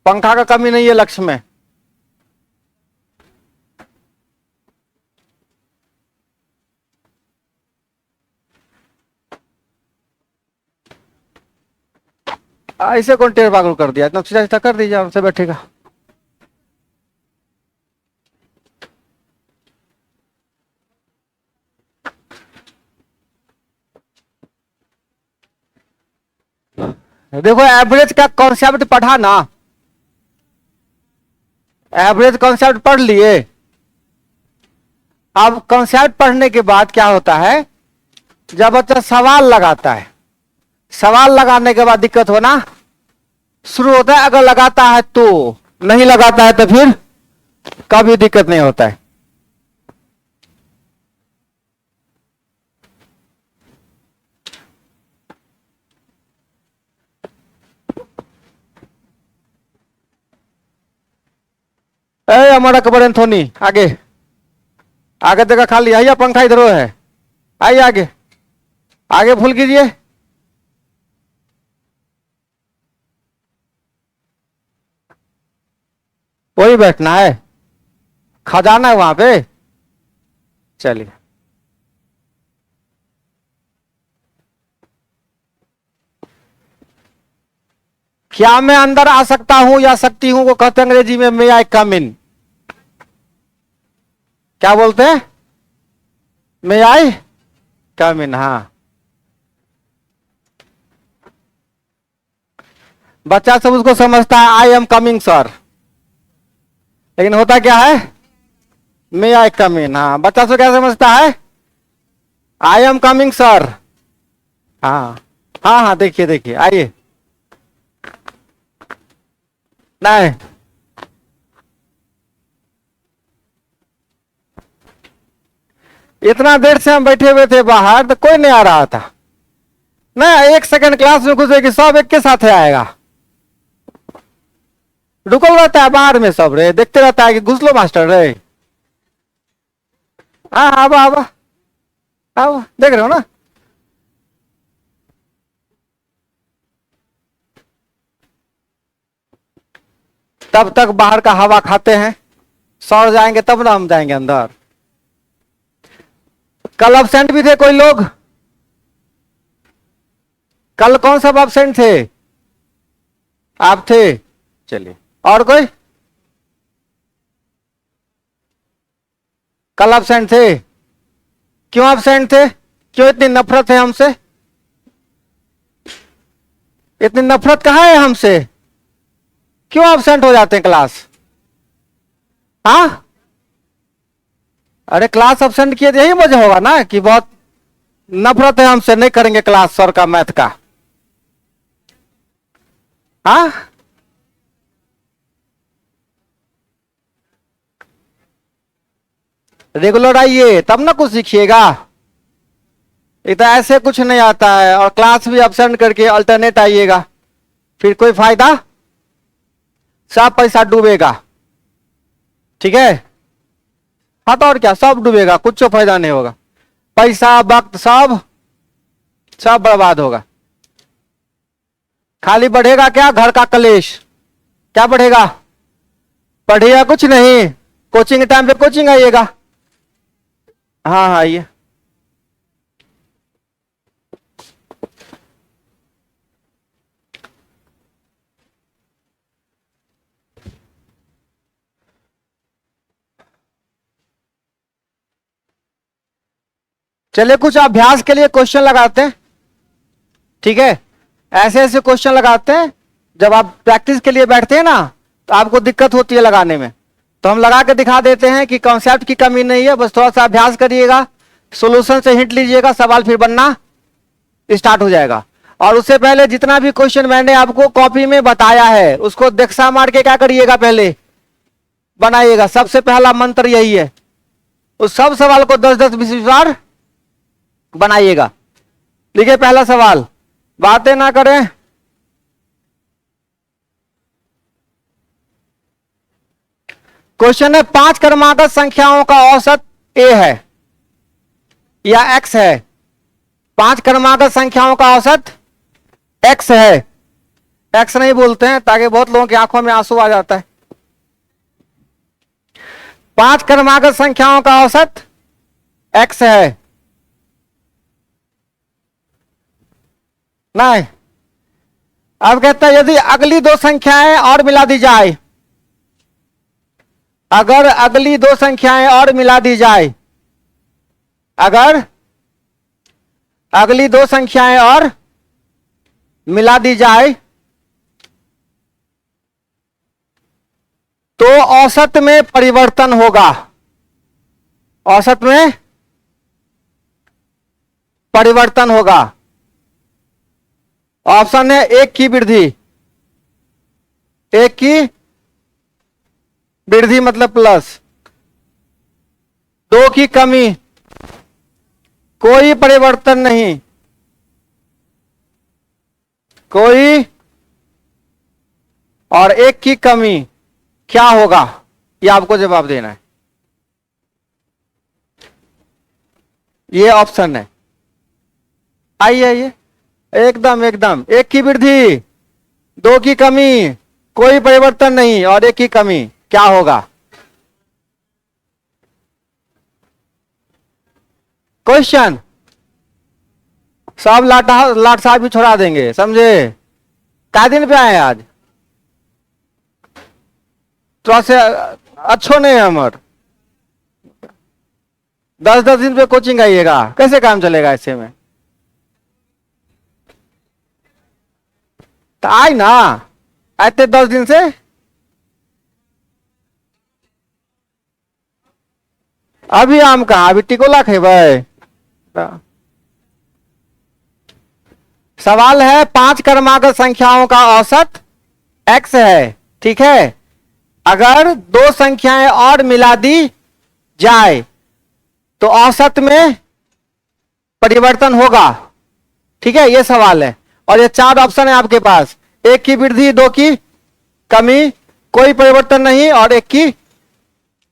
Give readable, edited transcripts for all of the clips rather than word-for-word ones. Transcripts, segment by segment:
पंखा का कमी नहीं है लक्ष्य में। ऐसे कौन टेढ़ पागल कर दिया, इतना सीधा सीधा कर दीजिए, हमसे बैठेगा। देखो एवरेज का कॉन्सेप्ट पढ़ा ना, एवरेज कॉन्सेप्ट पढ़ लिए। अब कॉन्सेप्ट पढ़ने के बाद क्या होता है, जब बच्चा सवाल लगाता है, सवाल लगाने के बाद दिक्कत होना शुरू होता है। अगर लगाता है तो, नहीं लगाता है तो फिर कभी दिक्कत नहीं होता है। हमारा कबर एंथोनी आगे, आगे जगह खाली, आइए पंखा इधर है, आइए आगे, आगे फुल कीजिए। वही बैठना है, खजाना है वहां पे। चलिए, क्या मैं अंदर आ सकता हूं या सकती हूं को कहते हैं अंग्रेजी में मे आई कम इन। क्या बोलते हैं, मे आई कम इन। हाँ, बच्चा सब उसको समझता है आई एम कमिंग सर, लेकिन होता क्या है, मे आई कम इन। हाँ, बच्चा सब क्या समझता है, आई एम कमिंग सर। हाँ हाँ हाँ, देखिए देखिए, आइए। नहीं, इतना देर से हम बैठे हुए थे बाहर तो कोई नहीं आ रहा था। नहीं, एक सेकंड क्लास में घुसेगी सब एक के साथ आएगा। रुकल रहता है बाहर में सब रे, देखते रहता है कि घुस लो मास्टर रे। हाँ, आवा आवा आवा, देख रहे हो ना। तब तक बाहर का हवा खाते हैं, सड़ जाएंगे तब ना हम जाएंगे अंदर। कल अब्सेंट भी थे कोई लोग, कल कौन सब अब्सेंट थे, आप थे। चलिए, और कोई कल अब्सेंट थे, क्यों अब्सेंट थे, क्यों इतनी नफरत है हमसे, इतनी नफरत कहाँ है हमसे, क्यों अब्सेंट हो जाते हैं क्लास। हाँ, अरे क्लास अब्सेंट किए तो यही वजह होगा ना कि बहुत नफरत है हमसे, नहीं करेंगे क्लास सर का मैथ का। हाँ, रेगुलर आइए तब ना कुछ सीखिएगा, इतना ऐसे कुछ नहीं आता है। और क्लास भी अब्सेंट करके अल्टरनेट आइएगा, फिर कोई फायदा, सब पैसा डूबेगा। ठीक है, हाँ तो और क्या, सब डूबेगा, कुछ फायदा नहीं होगा, पैसा वक्त सब सब बर्बाद होगा। खाली बढ़ेगा क्या, घर का कलेश। क्या बढ़ेगा, पढ़िएगा कुछ नहीं, कोचिंग के टाइम पे कोचिंग आइएगा। हाँ हाँ, आइए। चलिए कुछ अभ्यास के लिए क्वेश्चन लगाते हैं। ठीक है, ऐसे ऐसे क्वेश्चन लगाते हैं, जब आप प्रैक्टिस के लिए बैठते हैं ना तो आपको दिक्कत होती है लगाने में, तो हम लगा के दिखा देते हैं कि कॉन्सेप्ट की कमी नहीं है, बस थोड़ा सा अभ्यास करिएगा, सॉल्यूशन से हिंट लीजिएगा, सवाल फिर बनना स्टार्ट हो जाएगा। और उससे पहले जितना भी क्वेश्चन मैंने आपको कॉपी में बताया है उसको देखसा मार के क्या करिएगा, पहले बनाइएगा। सबसे पहला मंत्र यही है, उस सब सवाल को 10-10 20 बार बनाइएगा। लिखिए पहला सवाल, बातें ना करें, क्वेश्चन है 5 क्रमागत संख्याओं का औसत ए है या एक्स है। 5 क्रमागत संख्याओं का औसत एक्स है। एक्स नहीं बोलते हैं ताकि बहुत लोगों की आंखों में आंसू आ जाता है। 5 क्रमागत संख्याओं का औसत एक्स है। नहीं, अब कहता है यदि अगली 2 संख्याएं और मिला दी जाए, अगर अगली 2 संख्याएं और मिला दी जाए, अगर अगली 2 संख्याएं और मिला दी जाए तो औसत में परिवर्तन होगा। औसत में परिवर्तन होगा। ऑप्शन है 1 की वृद्धि, 1 की वृद्धि मतलब प्लस, 2 की कमी, कोई परिवर्तन नहीं, कोई, और 1 की कमी। क्या होगा ये आपको जवाब देना है। ये ऑप्शन है। आइए आइए, एकदम एकदम, 1 की वृद्धि, 2 की कमी, कोई परिवर्तन नहीं, और 1 की कमी। क्या होगा? क्वेश्चन सब लाट साहब भी छोड़ा देंगे, समझे? क्या दिन पे आए आज? थोड़ा से अच्छो नहीं है हमार। 10-10 दिन पे कोचिंग आइएगा, कैसे काम चलेगा ऐसे में? तो आई ना, आते 10 दिन से। अभी आम कहा, अभी टिकोला खेबै। सवाल है 5 क्रमागत संख्याओं का औसत x है, ठीक है। अगर 2 संख्याएं और मिला दी जाए तो औसत में परिवर्तन होगा, ठीक है, ये सवाल है। और ये 4 ऑप्शन है आपके पास, 1 की वृद्धि, 2 की कमी, कोई परिवर्तन नहीं, और 1 की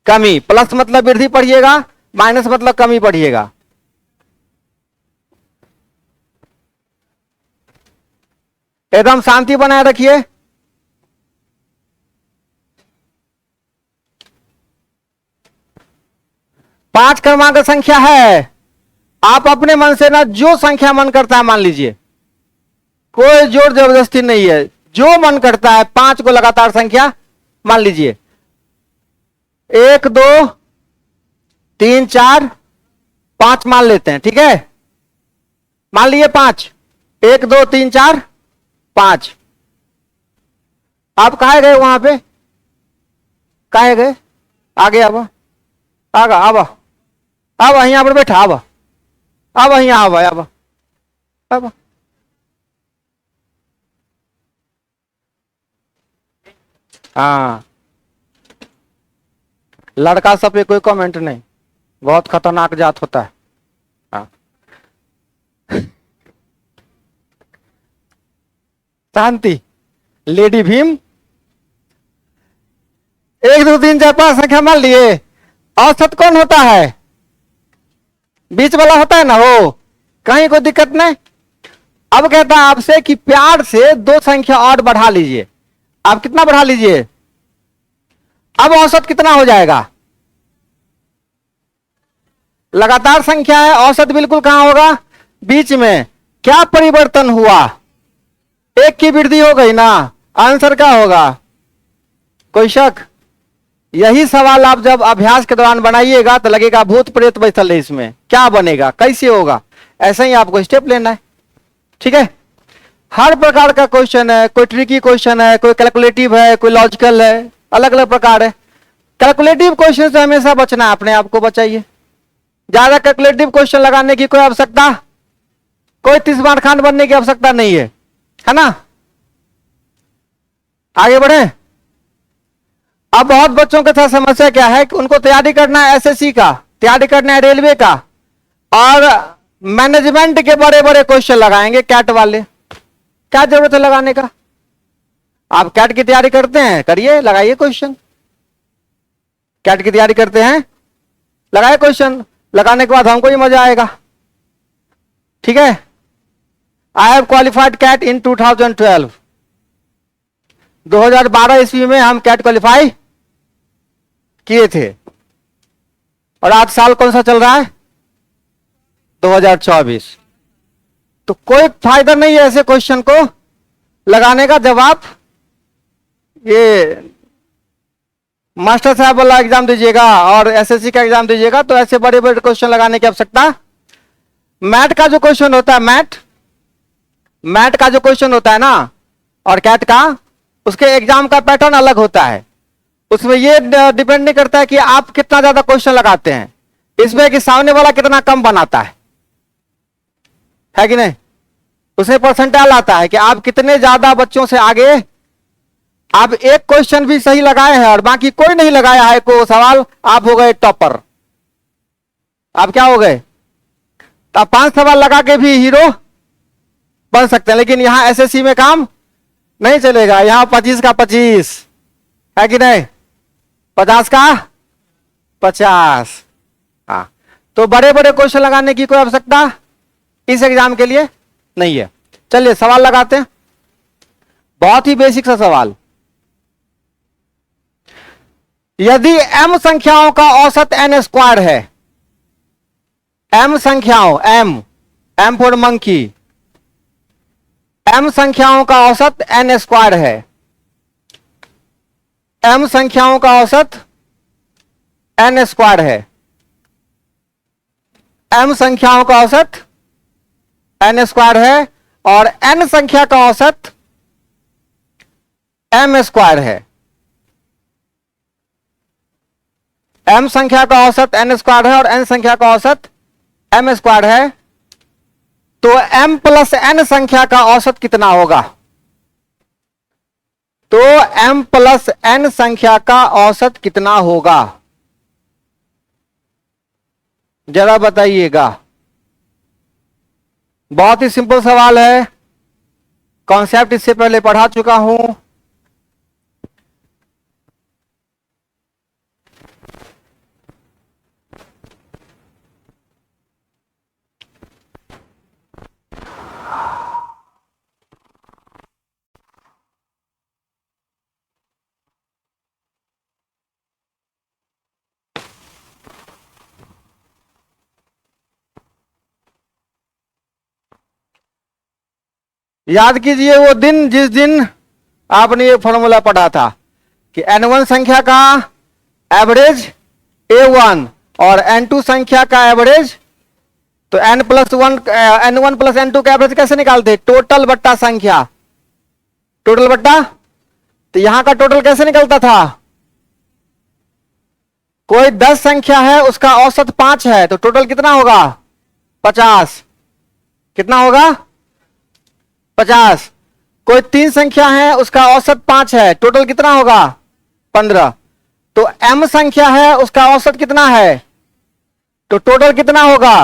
कमी। प्लस मतलब वृद्धि पढ़िएगा, माइनस मतलब कमी पढ़िएगा। एकदम शांति बनाए रखिए। पांच क्रमांक संख्या है, आप अपने मन से ना जो संख्या मन करता है मान लीजिए, कोई जोर जबरदस्ती नहीं है, जो मन करता है 5 को लगातार संख्या मान लीजिए। 1 2 3 4 5 मान लेते हैं, ठीक है। मान लिए 5, 1 2 3 4 5। आप कहा गए वहां पे? कहा गए? आगे अब आगा अब यहां पर बैठा, अब यहां अब हाँ, लड़का सब पे कोई कमेंट नहीं, बहुत खतरनाक जात होता है। हाँ। शांति। लेडी भीम 1 2 3 4 5 संख्या मान लिए। औसत कौन होता है? बीच वाला होता है ना, वो कहीं कोई दिक्कत नहीं। अब कहता है आपसे कि प्यार से 2 संख्या और बढ़ा लीजिए। आप कितना बढ़ा लीजिए? अब औसत कितना हो जाएगा? लगातार संख्या है, औसत बिल्कुल कहां होगा? बीच में। क्या परिवर्तन हुआ? 1 की वृद्धि हो गई ना, आंसर क्या होगा? कोई शक? यही सवाल आप जब अभ्यास के दौरान बनाइएगा तो लगेगा भूत प्रेत बैठल है इसमें, क्या बनेगा, कैसे होगा, ऐसे ही आपको स्टेप लेना है, ठीक है। हर प्रकार का क्वेश्चन है, कोई ट्रिकी क्वेश्चन है, कोई कैलकुलेटिव है, कोई लॉजिकल है, अलग अलग प्रकार है। कैलकुलेटिव क्वेश्चन से हमेशा बचना है, अपने आप को बचाइए। ज्यादा कैलकुलेटिव क्वेश्चन लगाने की कोई आवश्यकता, कोई तीसवार खान बनने की आवश्यकता नहीं है ना। आगे बढ़े। अब बहुत बच्चों के साथ समस्या क्या है कि उनको तैयारी करना है एसएससी का, तैयारी करना है रेलवे का, और मैनेजमेंट के बड़े बड़े क्वेश्चन लगाएंगे कैट वाले। क्या जरूरत है लगाने का? आप कैट की तैयारी करते हैं, करिए, लगाइए क्वेश्चन। कैट की तैयारी करते हैं, लगाए क्वेश्चन, लगाने के बाद हमको ही मजा आएगा, ठीक है। आई हैव क्वालिफाइड कैट इन 2012। 2012 ईस्वी में हम कैट क्वालिफाई किए थे, और आज साल कौन सा चल रहा है? 2024। तो कोई फायदा नहीं है ऐसे क्वेश्चन को लगाने का जब आप ये मास्टर साहब वाला एग्जाम दीजिएगा और एसएससी का एग्जाम दीजिएगा, तो ऐसे बड़े बड़े क्वेश्चन लगाने की आवश्यकता। मैट का जो क्वेश्चन होता है, मैट का जो क्वेश्चन होता है ना, और कैट का, उसके एग्जाम का पैटर्न अलग होता है। उसमें ये डिपेंड नहीं करता है कि आप कितना ज्यादा क्वेश्चन लगाते हैं, इसमें कि सामने वाला कितना कम बनाता है कि नहीं। उसमें परसेंटाइल आता है कि आप कितने ज्यादा बच्चों से आगे, आप एक क्वेश्चन भी सही लगाए हैं और बाकी कोई नहीं लगाया है को सवाल, आप हो गए टॉपर। आप क्या हो गए? तो आप 5 सवाल लगा के भी हीरो बन सकते हैं, लेकिन यहां एसएससी में काम नहीं चलेगा। यहां 25 का 25 है कि नहीं, 50 का 50। हाँ, तो बड़े बड़े क्वेश्चन लगाने की कोई आवश्यकता इस एग्जाम के लिए नहीं है। चलिए सवाल लगाते हैं, बहुत ही बेसिक सा सवाल। यदि m संख्याओं का औसत n स्क्वायर है, m संख्याओं, m फॉर मंकी, m संख्याओं का औसत n स्क्वायर है, m संख्याओं का औसत n स्क्वायर है, m संख्याओं का औसत n स्क्वायर है, और n संख्या का औसत m स्क्वायर है। m संख्या का औसत n स्क्वायर है और n संख्या का औसत m स्क्वायर है, तो m प्लस n संख्या का औसत कितना होगा? तो m प्लस n संख्या का औसत कितना होगा, जरा बताइएगा। बहुत ही सिंपल सवाल है, कॉन्सेप्ट इससे पहले पढ़ा चुका हूं। याद कीजिए वो दिन जिस दिन आपने ये फॉर्मूला पढ़ा था कि n1 संख्या का एवरेज a1 और n2 संख्या का एवरेज, तो n1 प्लस n2 का एवरेज कैसे निकालते? टोटल बट्टा संख्या, टोटल बट्टा, तो यहां का टोटल कैसे निकलता था? कोई 10 संख्या है उसका औसत 5 है, तो टोटल कितना होगा? 50। कितना होगा? 50। कोई 3 संख्या है उसका औसत 5 है, टोटल कितना होगा? 15। तो m संख्या है उसका औसत कितना है, तो टोटल कितना होगा?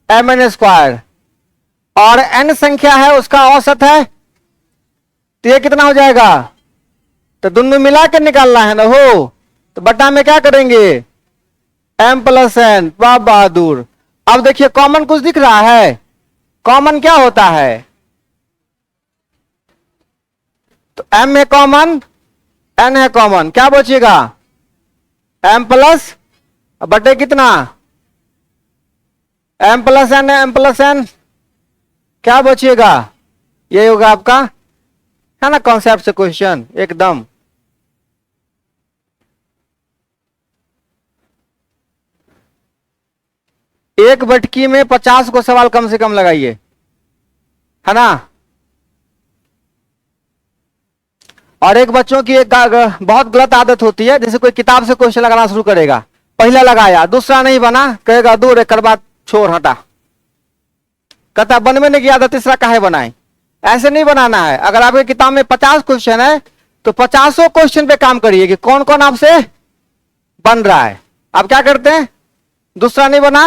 mn square. और n संख्या है उसका औसत है, तो ये कितना हो जाएगा? तो दोनों मिला के निकालना है ना हो, तो बटा में क्या करेंगे? m plus n। वाह बहादुर। अब देखिए कॉमन कुछ दिख रहा है, कॉमन क्या होता है? तो m है कॉमन, n है कॉमन, क्या बचेगा? m प्लस बटे कितना? m प्लस n है, m प्लस n, क्या बचेगा? ये होगा आपका, है ना, कॉन्सेप्ट से क्वेश्चन एकदम। एक बैठकी में 50 को सवाल कम से कम लगाइए, है ना। और एक बच्चों की एक बहुत गलत आदत होती है, जैसे कोई किताब से क्वेश्चन लगाना शुरू करेगा, पहला लगाया, दूसरा नहीं बना, कहेगा दूर एक बात छोड़ हटा, कहता बनने नहीं की आदत, तीसरा काहे बनाए। ऐसे नहीं बनाना है। अगर आपकी किताब में 50 क्वेश्चन है तो 50 क्वेश्चन पे काम करिए कि कौन कौन आपसे बन रहा है। आप क्या करते हैं? दूसरा नहीं बना,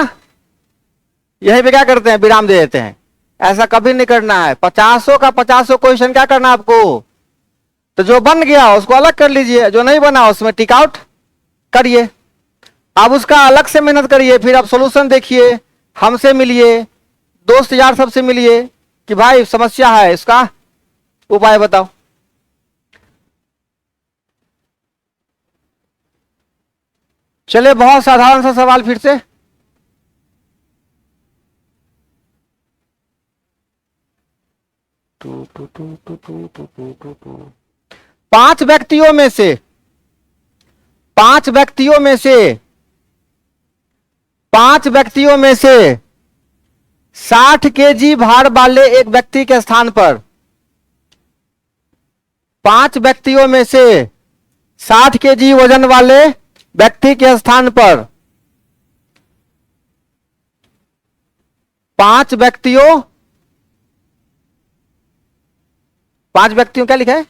यही पे क्या करते हैं? विराम दे देते हैं। ऐसा कभी नहीं करना है। 50 का 50 क्वेश्चन क्या करना है आपको? तो जो बन गया उसको अलग कर लीजिए, जो नहीं बना उसमें टिक आउट करिए। अब उसका अलग से मेहनत करिए, फिर आप सॉल्यूशन देखिए, हमसे मिलिए, दोस्त यार सबसे मिलिए कि भाई समस्या है, इसका उपाय बताओ। चलिए बहुत साधारण सा सवाल फिर से। पांच व्यक्तियों में से पांच व्यक्तियों में से पांच व्यक्तियों में से 60 केजी भार वाले एक व्यक्ति के स्थान पर, पांच व्यक्तियों में से 60 केजी वजन वाले व्यक्ति के स्थान पर पांच व्यक्तियों क्या लिखा है?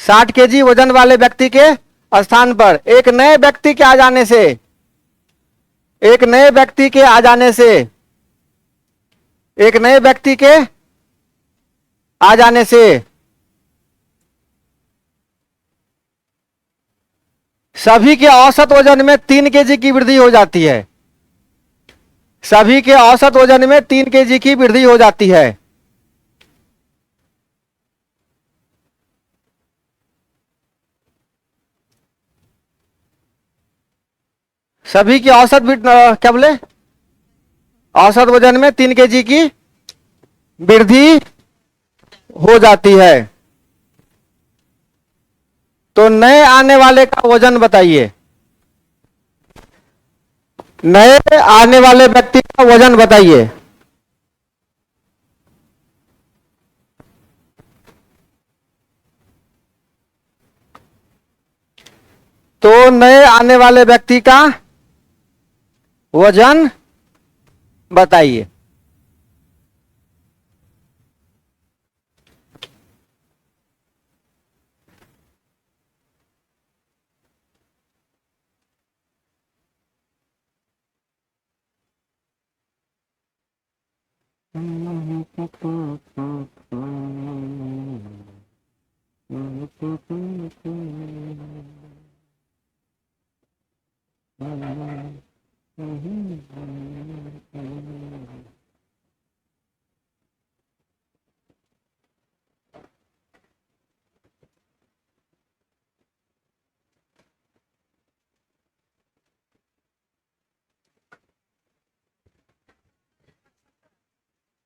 60 केजी वजन वाले व्यक्ति के स्थान पर एक नए व्यक्ति के आ जाने से, एक नए व्यक्ति के आ जाने से, एक नए व्यक्ति के आ जाने से सभी के औसत वजन में 3 केजी की वृद्धि हो जाती है। सभी के औसत वजन में 3 केजी की वृद्धि हो जाती है। सभी की औसत क्या बोले? औसत वजन में 3 केजी की वृद्धि हो जाती है। तो नए आने वाले का वजन बताइए। नए आने वाले व्यक्ति का वजन बताइए। तो नए आने वाले व्यक्ति का वजन बताइए।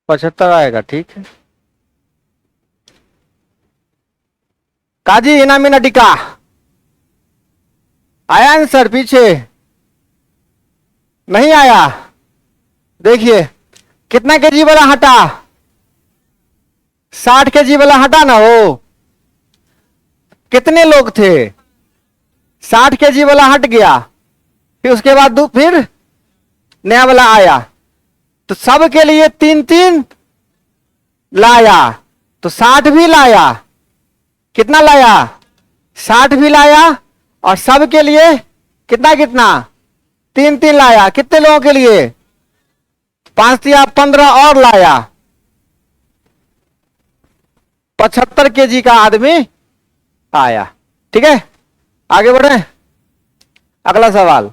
पचहत्तर आएगा, ठीक है। काजी इनामी नटिका आया आंसर? पीछे नहीं आया। देखिए कितना केजी वाला हटा? 60 केजी वाला हटा ना। हो कितने लोग थे? 60 केजी वाला हट गया, फिर उसके बाद फिर नया वाला आया, तो सब के लिए 3-3 लाया, तो 60 भी लाया। कितना लाया? 60 भी लाया, और सब के लिए कितना कितना 3-3 लाया। कितने लोगों के लिए? 5 या 15 और लाया। 75 केजी का आदमी आया। ठीक है, आगे बढ़े। अगला सवाल।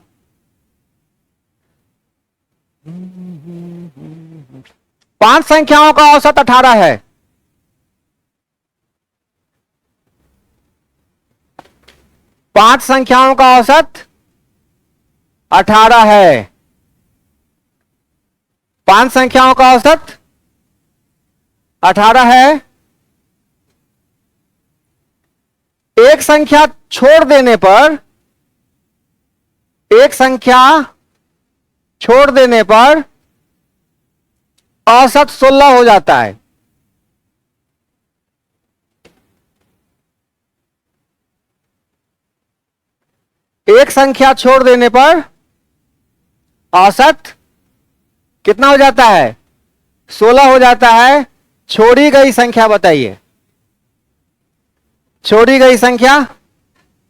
पांच संख्याओं का औसत 18 है। पांच संख्याओं का औसत 18 है। पांच संख्याओं का औसत 18 है। एक संख्या छोड़ देने पर, एक संख्या छोड़ देने पर औसत 16 हो जाता है। एक संख्या छोड़ देने पर औसत कितना हो जाता है? 16 हो जाता है। छोड़ी गई संख्या बताइए। छोड़ी गई संख्या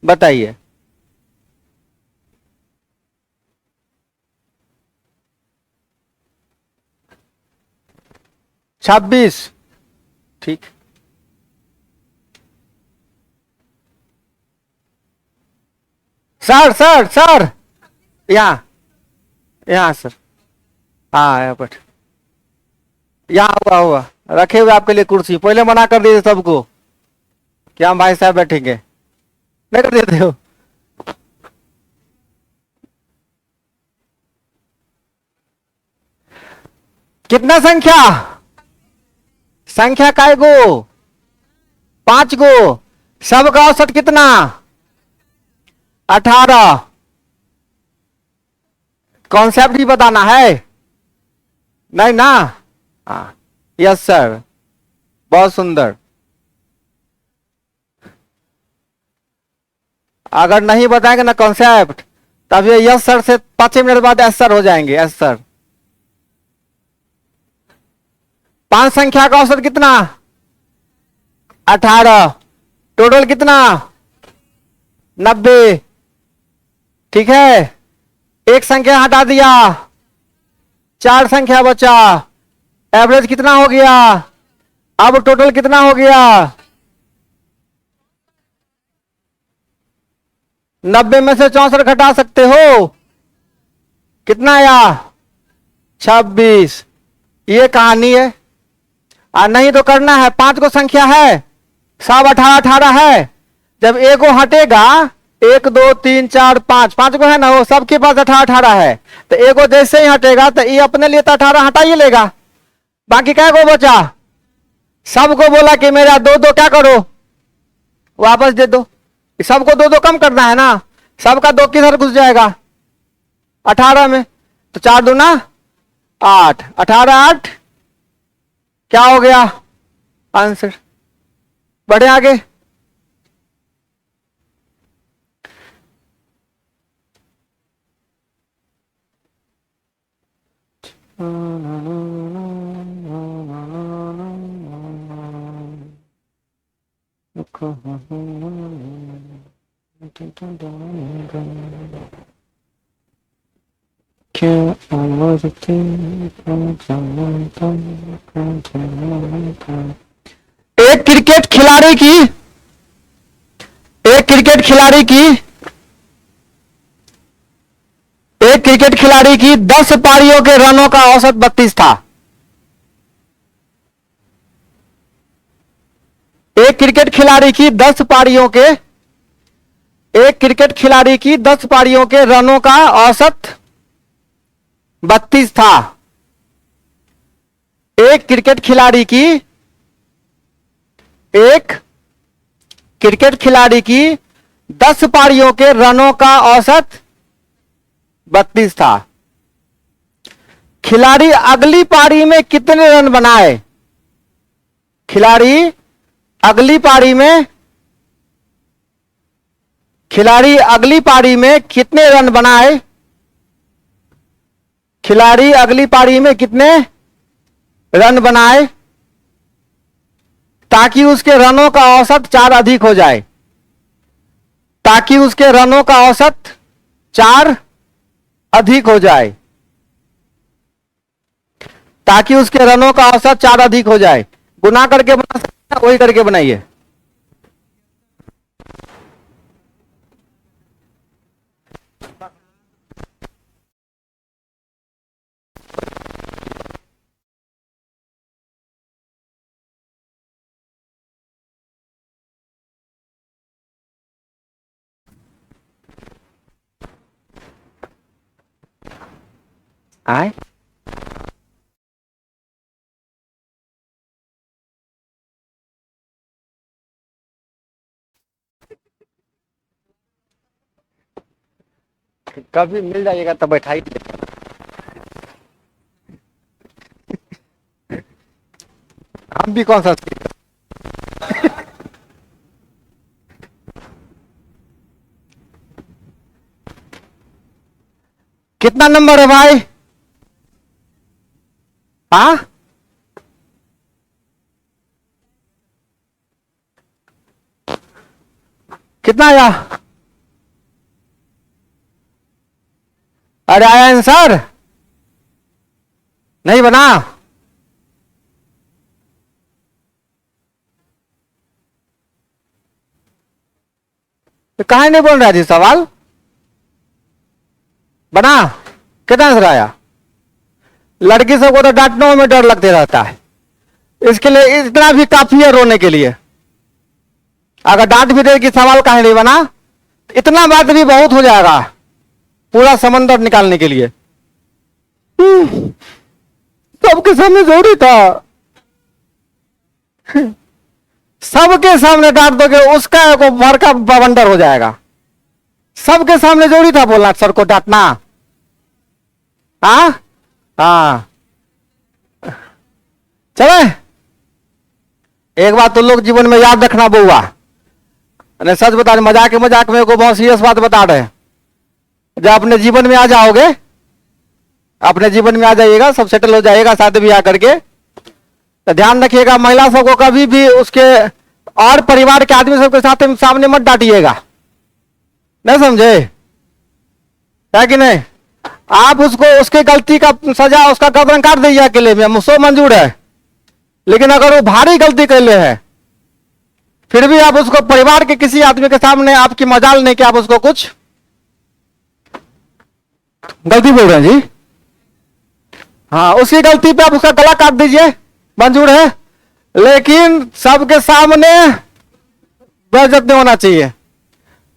बताइए। छब्बीस। ठीक। सर सर सर, यहां सर। हाँ यहाँ पर, यहाँ हुआ हुआ रखे हुए आपके लिए कुर्सी। पहले मना कर दिए सबको कि हम भाई साहब बैठेंगे, नहीं कर देते हो। कितना संख्या? संख्या काय गो? 5 गो। सबका औसत कितना? 18। कॉन्सेप्ट ही बताना है, नहीं ना? हाँ, यस सर, बहुत सुंदर। अगर नहीं बताएंगे ना कॉन्सेप्ट, तब ये यस सर से 5 मिनट बाद एस सर हो जाएंगे। S sir. 5 संख्या का औसत कितना? 18। टोटल कितना? 90। ठीक है, एक संख्या हटा दिया, 4 संख्या बचा। एवरेज कितना हो गया? अब टोटल कितना हो गया? 90 में से 64 घटा सकते हो, कितना आया? 26। ये कहानी है। नहीं तो करना है, 5 को संख्या है, सब 18 18 है। जब एक को हटेगा, 1 2 3 4 5, 5 को है ना, वो सबके पास 18 18 है, तो एक को जैसे ही हटेगा तो ये अपने लिए तो 18 हटा ही लेगा। बाकी क्या को बचा? सबको बोला कि मेरा 2 2 क्या करो, वापस दे दो। सबको 2 2 कम करना है ना, सबका 2 किधर घुस जाएगा? 18 में। तो 4 दूना 8, 18 8 क्या हो गया आंसर? बढ़े आगे। एक क्रिकेट खिलाड़ी की एक क्रिकेट खिलाड़ी की एक क्रिकेट खिलाड़ी की 10 पारियों के रनों का औसत 32 था। एक क्रिकेट खिलाड़ी की 10 पारियों के एक क्रिकेट खिलाड़ी की 10 पारियों के रनों का औसत 32 था। एक क्रिकेट खिलाड़ी की एक क्रिकेट खिलाड़ी की 10 पारियों के रनों का औसत 32 था। खिलाड़ी अगली पारी में कितने रन बनाए? खिलाड़ी अगली पारी में खिलाड़ी अगली पारी में कितने रन बनाए? खिलाड़ी अगली पारी में कितने रन बनाए ताकि उसके रनों का औसत 4 अधिक हो जाए? ताकि उसके रनों का औसत 4 अधिक हो जाए। ताकि उसके रनों का औसत 4 अधिक हो जाए। गुना करके बना सकते हैं, वही करके बनाइए। आए कभी मिल जाइएगा तो बैठाई। हम भी कौन सा कितना नंबर है भाई? हाँ, कितना आया? अरे आया आंसर नहीं बना? तो कहा नहीं बोल रहा थी सवाल? बना? कितना आंसर आया? लड़की सबको तो डांटने में डर लगते रहता है, इसके लिए इतना भी काफी है रोने के लिए। अगर डांट भी दे कि सवाल काहे नहीं बना, इतना बात भी बहुत हो जाएगा पूरा समंदर निकालने के लिए। सबके सामने जरूरी था। सबके सामने डांट दोगे उसका को भर का बवंडर हो जाएगा। सबके सामने जरूरी था बोलना सर को डांटना। हाँ हाँ चले। एक बात तो लोग जीवन में याद रखना बउआ, अरे सच बता रहे, मजाक में को बहुत सीरियस बात बता रहे हैं। जब अपने जीवन में आ जाओगे, अपने जीवन में आ जाइएगा, सब सेटल हो जाएगा शादी ब्याह करके, तो ध्यान रखिएगा महिला सबको कभी भी उसके और परिवार के आदमी सबके साथ सामने मत डांटिएगा, नहीं समझे? है कि नहीं? आप उसको उसके गलती का सजा उसका गर्दन काट दीजिए अकेले में, सो मंजूर है। लेकिन अगर वो भारी गलती कर ले है, फिर भी आप उसको परिवार के किसी आदमी के सामने आपकी मजाल नहीं कि आप उसको कुछ गलती बोल रहे हैं जी, हाँ उसकी गलती पे आप उसका गला काट दीजिए, मंजूर है। लेकिन सबके सामने बेइज्जत नहीं होना चाहिए।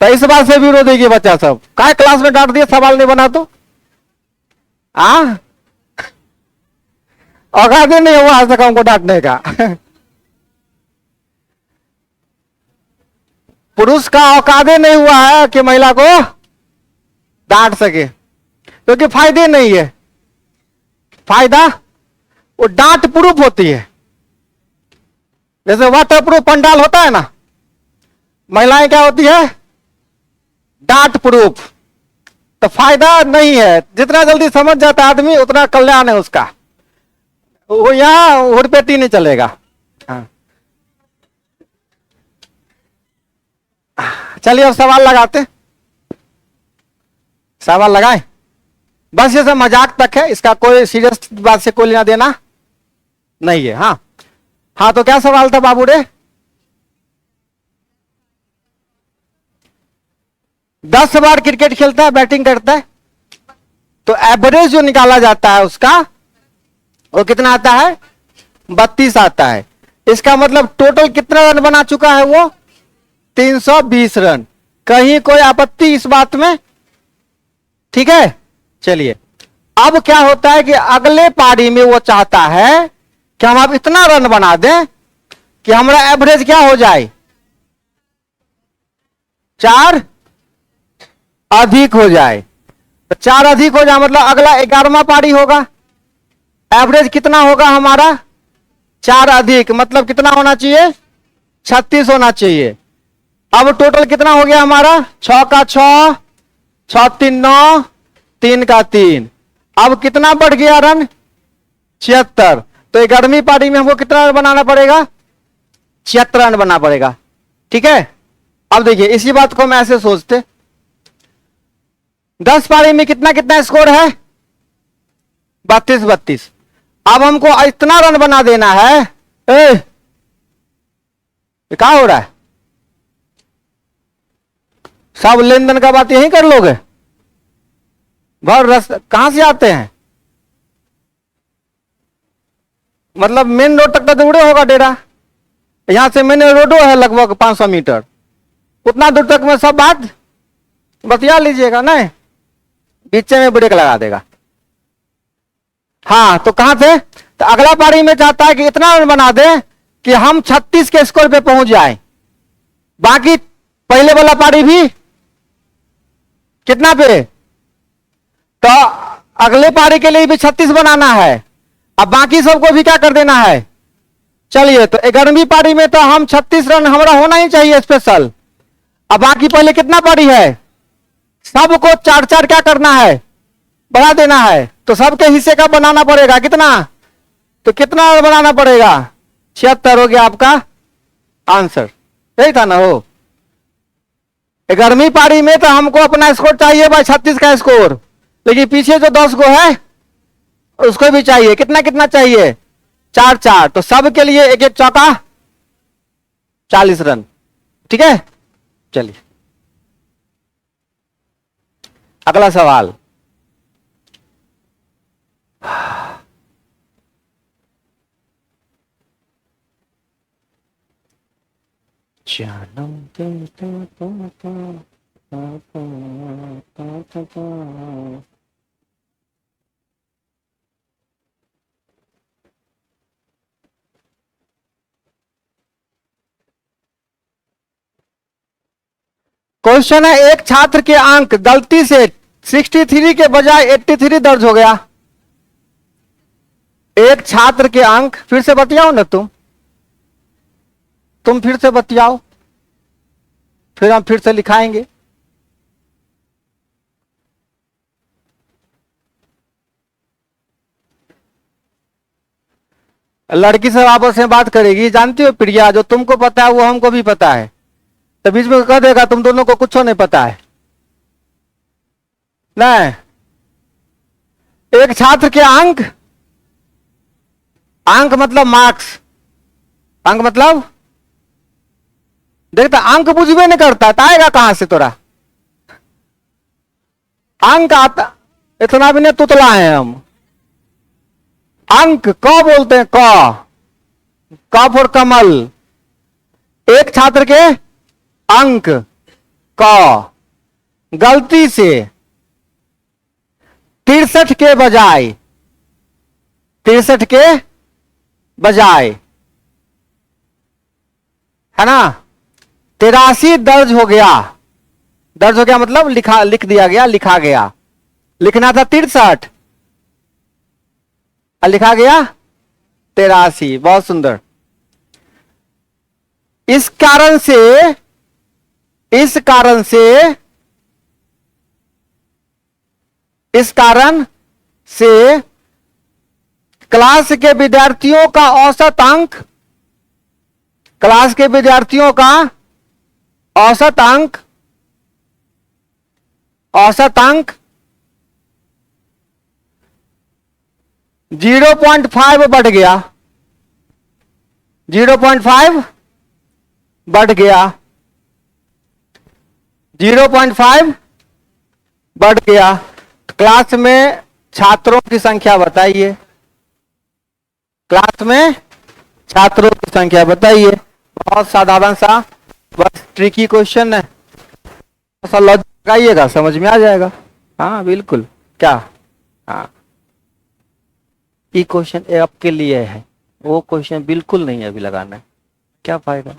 तो इस बात से भी रो देगी बच्चा सब, काय क्लास में डांट दिया, सवाल नहीं बना तो औकात नहीं हुआ आज तक हमको डांटने का। पुरुष का औकात नहीं हुआ है कि महिला को डांट सके, क्योंकि फायदे नहीं है। फायदा वो डांट प्रूफ होती है, जैसे वाटर प्रूफ पंडाल होता है ना, महिलाएं क्या होती है? डांट प्रूफ। तो फायदा नहीं है, जितना जल्दी समझ जाता आदमी उतना कल्याण है उसका, वो यहां हुड़पेटी नहीं चलेगा। हाँ। चलिए अब सवाल लगाते, सवाल लगाए, बस ये सब मजाक तक है, इसका कोई सीरियस बात से कोई लेना देना नहीं है। हाँ हाँ, तो क्या सवाल था बाबू रे? 10 बार क्रिकेट खेलता है, बैटिंग करता है, तो एवरेज जो निकाला जाता है उसका वो कितना आता है? 32 आता है। इसका मतलब टोटल कितना रन बना चुका है वो? 320 रन। कहीं कोई आपत्ति इस बात में? ठीक है, चलिए अब क्या होता है कि अगले पारी में वो चाहता है कि हम अब इतना रन बना दें कि हमारा एवरेज क्या हो जाए? 4 अधिक हो जाए। तो 4 अधिक हो जाए मतलब अगला 11वां पारी होगा, एवरेज कितना होगा हमारा? 4 अधिक, मतलब कितना होना चाहिए? 36 होना चाहिए। अब टोटल कितना हो गया हमारा? 6 का 6, 6 3 9, 3 का 3। अब कितना बढ़ गया रन? 76। तो 11वीं पारी में हमको कितना रन बनाना पड़ेगा? 76 रन बनाना पड़ेगा। ठीक है, अब देखिए इसी बात को हम ऐसे सोचते, 10 पारी में कितना कितना स्कोर है? 32-32। अब हमको इतना रन बना देना है। क्या हो रहा है? सब लेन देन का बात यही कर लोगे? भर रस कहां से आते हैं? मतलब मेन रोड तक तो दूर होगा डेरा, यहां से मेन रोडो है लगभग 500 मीटर, उतना दूर तक में सब बात बतिया लीजिएगा, नहीं बीच में ब्रेक लगा देगा। हाँ, तो कहां से? तो अगला पारी में चाहता है कि इतना रन बना दे कि हम 36 के स्कोर पे पहुंच जाए। बाकी पहले वाला पारी भी कितना पे? तो अगले पारी के लिए भी 36 बनाना है, अब बाकी सबको भी क्या कर देना है? चलिए, तो 11वीं पारी में तो हम 36 रन हमारा होना ही चाहिए स्पेशल। अब बाकी पहले कितना पारी है? सबको 4-4 क्या करना है? बढ़ा देना है। तो सबके हिस्से का बनाना पड़ेगा कितना? तो कितना बनाना पड़ेगा? 76 हो गया आपका आंसर, यही था ना? हो 11वीं पारी में तो हमको अपना स्कोर चाहिए भाई 36 का स्कोर, लेकिन पीछे जो 10 को है उसको भी चाहिए। कितना कितना चाहिए? 4-4। तो सबके लिए एक एक चौका 40 रन। ठीक है, चलिए अगला सवाल। क्वेश्चन है एक छात्र के अंक गलती से 63 के बजाय 83 दर्ज हो गया। एक छात्र के अंक, फिर से बतियाओ ना तुम फिर से बतियाओ, फिर हम फिर से लिखाएंगे। लड़की सब आपस में बात करेगी, जानती हो प्रिया, जो तुमको पता है वो हमको भी पता है, तो बीच में कह देगा तुम दोनों को कुछ नहीं पता है। नहीं, एक छात्र के अंक, अंक मतलब मार्क्स, अंक मतलब देखता, अंक बुझबे नहीं करता तो आएगा कहां से तोरा अंक आता, इतना भी नहीं तुतला है हम। अंक क बोलते हैं, क फॉर कमल। एक छात्र के अंक क गलती से 63 के बजाय, 63 के बजाय, है ना, 83 दर्ज हो गया। दर्ज हो गया मतलब लिख दिया गया, लिखा गया। लिखना था 63 और लिखा गया 83। बहुत सुंदर। इस कारण से क्लास के विद्यार्थियों का औसत अंक, क्लास के विद्यार्थियों का औसत अंक 0.5 बढ़ गया, 0.5 बढ़ गया, 0.5 बढ़ गया। क्लास में छात्रों की संख्या बताइए, क्लास में छात्रों की संख्या बताइए। बहुत साधारण सा, बस ट्रिकी क्वेश्चन है, ऐसा लॉजिक लगाइएगा समझ में आ जाएगा। हाँ बिल्कुल, क्या, हाँ ये क्वेश्चन आपके लिए है, वो क्वेश्चन बिल्कुल नहीं है अभी लगाना है, क्या फायदा।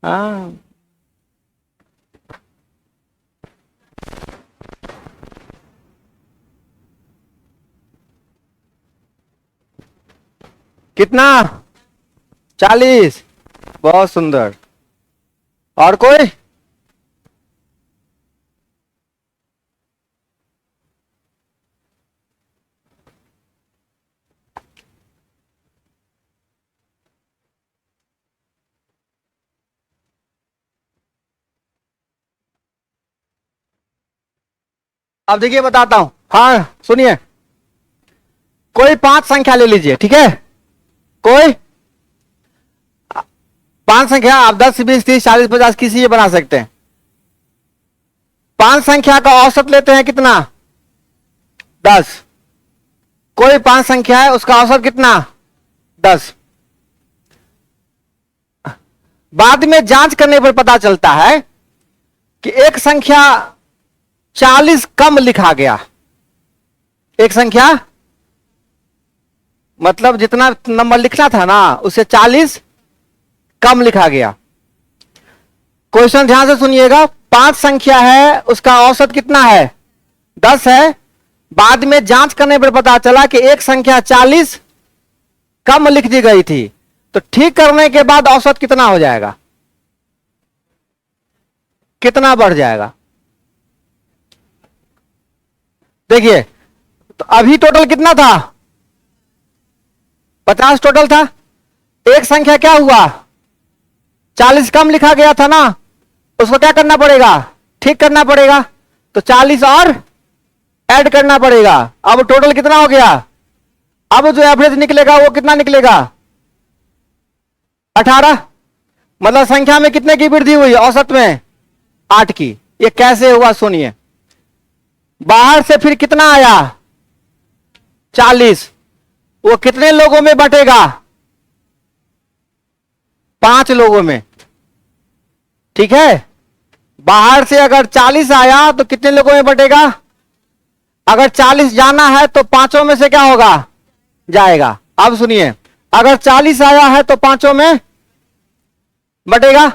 हाँ कितना, 40। बहुत सुंदर। और कोई, अब देखिए बताता हूं। हाँ सुनिए, कोई 5 संख्या ले लीजिए, ठीक है, कोई 5 संख्या, आप 10, 20, 30, 40, 50 किसी ये बना सकते हैं। 5 संख्या का औसत लेते हैं कितना, 10। कोई 5 संख्या है उसका औसत कितना, 10। बाद में जांच करने पर पता चलता है कि एक संख्या 40 कम लिखा गया। एक संख्या मतलब जितना नंबर लिखना था ना उसे 40 कम लिखा गया। क्वेश्चन ध्यान से सुनिएगा, 5 संख्या है उसका औसत कितना है, 10 है। बाद में जांच करने पर पता चला कि एक संख्या 40 कम लिख दी गई थी, तो ठीक करने के बाद औसत कितना हो जाएगा, कितना बढ़ जाएगा। देखिए, तो अभी टोटल कितना था, 50 टोटल था। एक संख्या क्या हुआ, 40 कम लिखा गया था ना, उसको क्या करना पड़ेगा, ठीक करना पड़ेगा। तो 40 और ऐड करना पड़ेगा। अब टोटल कितना हो गया, अब जो एवरेज निकलेगा वो कितना निकलेगा, 18। मतलब संख्या में कितने की वृद्धि हुई, औसत में 8 की। ये कैसे हुआ सुनिए, बाहर से फिर कितना आया, 40, वो कितने लोगों में बटेगा, 5 लोगों में, ठीक है। बाहर से अगर 40 आया तो कितने लोगों में बटेगा, अगर 40 जाना है तो 5 में से क्या होगा, जाएगा। अब सुनिए, अगर 40 आया है तो 5 में बटेगा,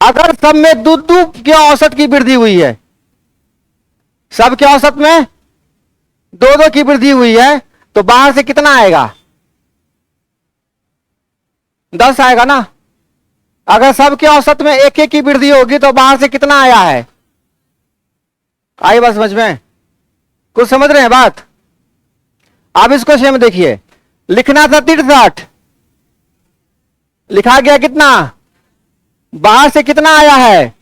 अगर सब में दो दो के औसत की वृद्धि हुई है, सब के औसत में दो दो की वृद्धि हुई है, तो बाहर से कितना आएगा? 10 आएगा ना। अगर सबके औसत में एक एक की वृद्धि होगी तो बाहर से कितना आया है? आई बात समझ में? कुछ समझ रहे हैं बात? अब इस क्वेश्चन में देखिए, लिखना था 63, लिखा गया कितना? बाहर से कितना आया है?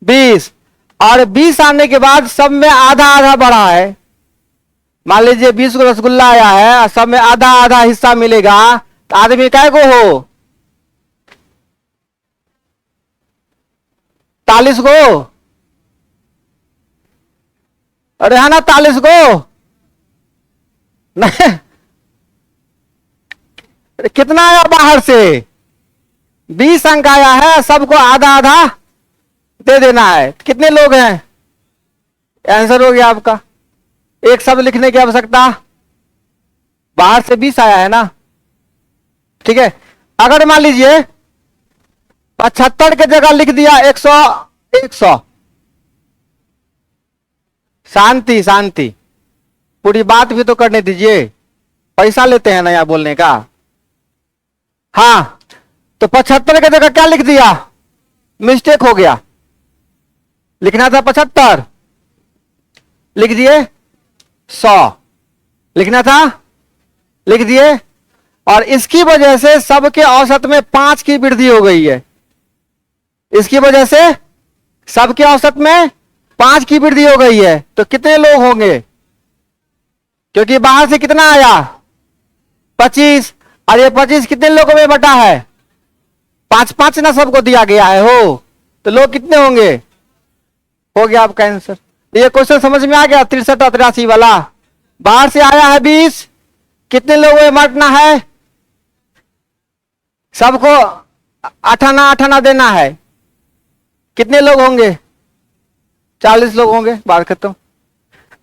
20। और 20 आने के बाद सब में आधा आधा बढ़ा है। मान लीजिए 20 को रसगुल्ला आया है और सब में आधा आधा हिस्सा मिलेगा, तो आदमी काय को हो? 40 को? अरे है ना 40 को? नहीं, कितना आया बाहर से? 20 अंक आया है, सबको आधा आधा दे देना है। कितने लोग हैं? आंसर हो गया आपका। एक शब्द लिखने की आवश्यकता, बाहर से 20 आया है ना, ठीक है। अगर मान लीजिए 75 की जगह लिख दिया 100, 100। शांति शांति, पूरी बात भी तो करने दीजिए, पैसा लेते हैं ना यहां बोलने का। हाँ, तो 75 की जगह क्या लिख दिया? मिस्टेक हो गया, लिखना था 75, लिख दिए 100, लिखना था, लिख दिए। और इसकी वजह से सबके औसत में 5 की वृद्धि हो गई है। इसकी वजह से सबके औसत में 5 की वृद्धि हो गई है। तो कितने लोग होंगे? क्योंकि बाहर से कितना आया? 25। और ये 25 कितने लोगों में बटा है? 5-5 ना सबको दिया गया है हो, तो लोग कितने होंगे? हो गया आपका आंसर। ये क्वेश्चन समझ में आ गया? 63 और 83 वाला। बाहर से आया है 20, कितने लोगों में बांटना है? सबको 8 आना 8 आना देना है। कितने लोग होंगे? 40 लोग होंगे, बात खत्म।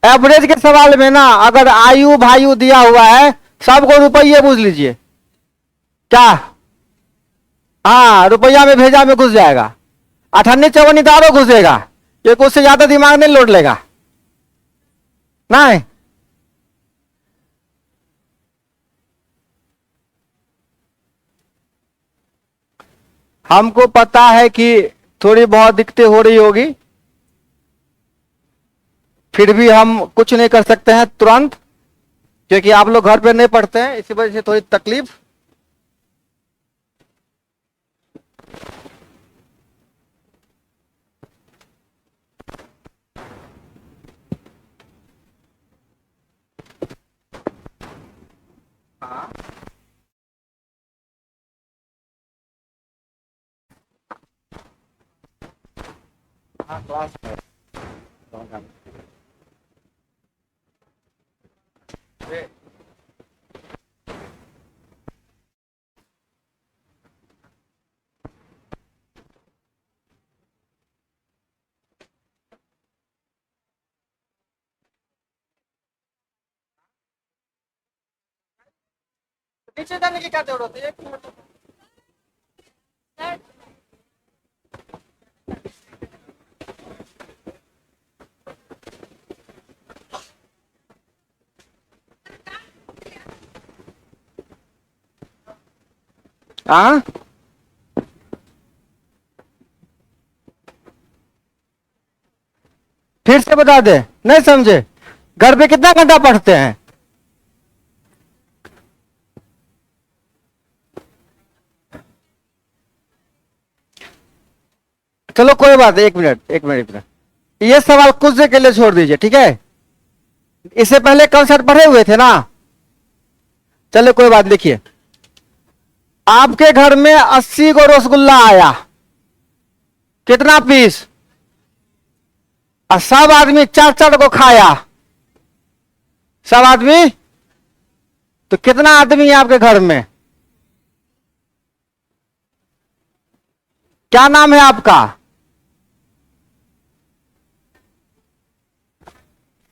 एवरेज के सवाल में ना, अगर आयु भायु दिया हुआ है, सबको रुपये पूछ लीजिए। क्या? हाँ, रुपया में भेजा में घुस जाएगा, 58 54 दारो घुसेगा, ये कुछ से ज्यादा दिमाग नहीं लोड लेगा। नहीं, हमको पता है कि थोड़ी बहुत दिक्कतें हो रही होगी, फिर भी हम कुछ नहीं कर सकते हैं तुरंत, क्योंकि आप लोग घर पे नहीं पढ़ते हैं, इसी वजह से थोड़ी तकलीफ। हाँ, क्लास है। नीचे जाने की क्या जरूरत है? 1 मिनट। हाँ, फिर से बता दे, नहीं समझे? घर पे कितना घंटा पढ़ते हैं? चलो कोई बात है, 1 मिनट 1 मिनट 1 मिनट, ये सवाल कुछ देर के लिए छोड़ दीजिए, ठीक है। इससे पहले कंसेप्ट पढ़े हुए थे ना। चलो कोई बात, लिखिए, आपके घर में 80 को रसगुल्ला आया, कितना पीस? और सब आदमी 4-4 को खाया, सब आदमी, तो कितना आदमी है आपके घर में? क्या नाम है आपका?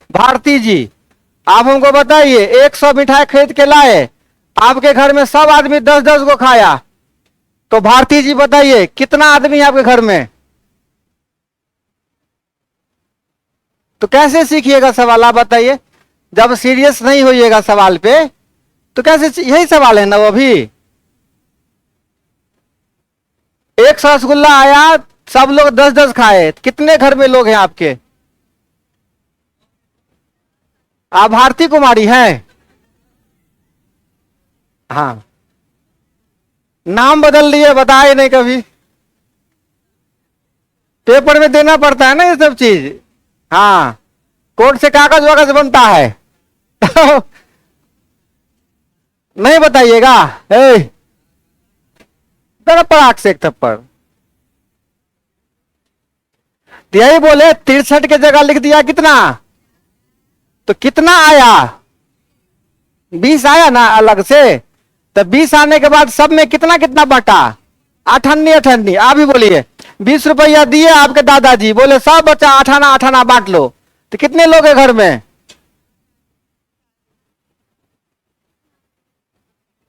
भारती जी। आप हमको बताइए, 100 मिठाई खरीद के लाए, आपके घर में सब आदमी 10-10 को खाया, तो भारती जी बताइए कितना आदमी है आपके घर में? तो कैसे सीखिएगा सवाल, आप बताइए। जब सीरियस नहीं होइएगा सवाल पे तो कैसे, यही सवाल है ना वो भी। एक सौ रसगुल्ला आया, सब लोग 10-10 खाए, कितने घर में लोग हैं आपके? आप भारती कुमारी हैं? हाँ, नाम बदल लिए, बताए नहीं कभी। पेपर में देना पड़ता है ना ये सब चीज। हाँ, कोर्ट से कागज वागज बनता है। नहीं बताइएगा। ए, पराग से एक थप्पड़। तो यही बोले 63 के जगह लिख दिया कितना, तो कितना आया? 20 आया ना अलग से। तो 20 आने के बाद सब में कितना कितना बटा? अठन्नी अठन्नी। आप ही बोलिए। 20 रुपया दिए आपके दादाजी, बोले सब बच्चा अठाना अठाना बांट लो। तो कितने लोग हैं घर में?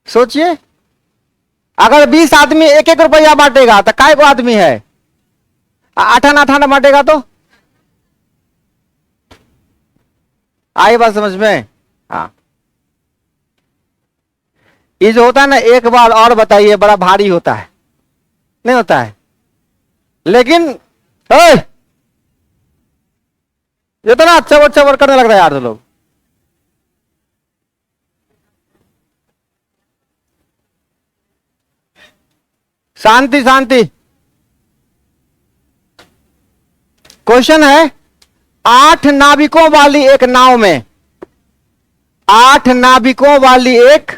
सोचिए, अगर 20 आदमी 1-1 रुपया बांटेगा तो काय को आदमी है? अठाना अठाना बांटेगा तो आई बात समझ में? हाँ, ये जो होता है ना, एक बार और बताइए, बड़ा भारी होता है, नहीं होता है? लेकिन ओए, इतना चबर चबर करने लग रहा है यार तो लोग। शांति शांति। क्वेश्चन है, 8 नाविकों वाली एक नाव में, 8 नाविकों वाली एक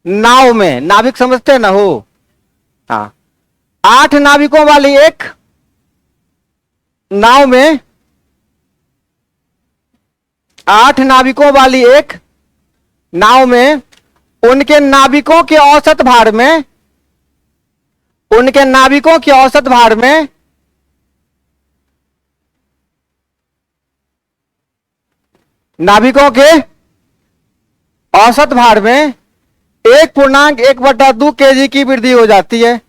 नाव में, नाविक समझते ना हो? हाँ, 8 नाविकों वाली एक नाव में, 8 नाविकों वाली एक नाव में, उनके नाविकों के औसत भार में, उनके नाविकों के औसत भार में, नाविकों के औसत भार में 1.1/2 kg की वृद्धि हो जाती है।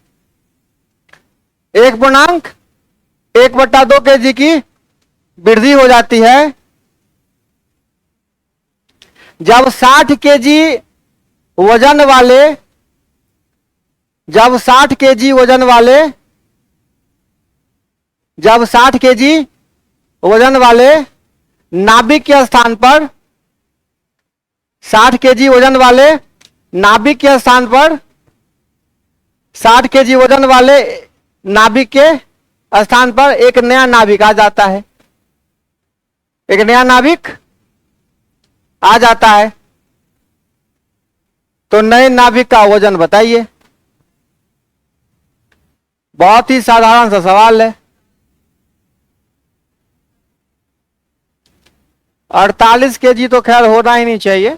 1.1/2 kg की वृद्धि हो जाती है जब 60 kg वजन वाले, जब 60 kg वजन वाले, जब 60 kg वजन वाले नाभिक के स्थान पर, 60 kg वजन वाले नाभिक के स्थान पर, 60 kg वजन वाले नाभिक के स्थान पर एक नया नाभिक आ जाता है, एक नया नाभिक आ जाता है। तो नए नाभिक का वजन बताइए। बहुत ही साधारण सा सवाल है। 48 kg तो खैर होना ही नहीं चाहिए।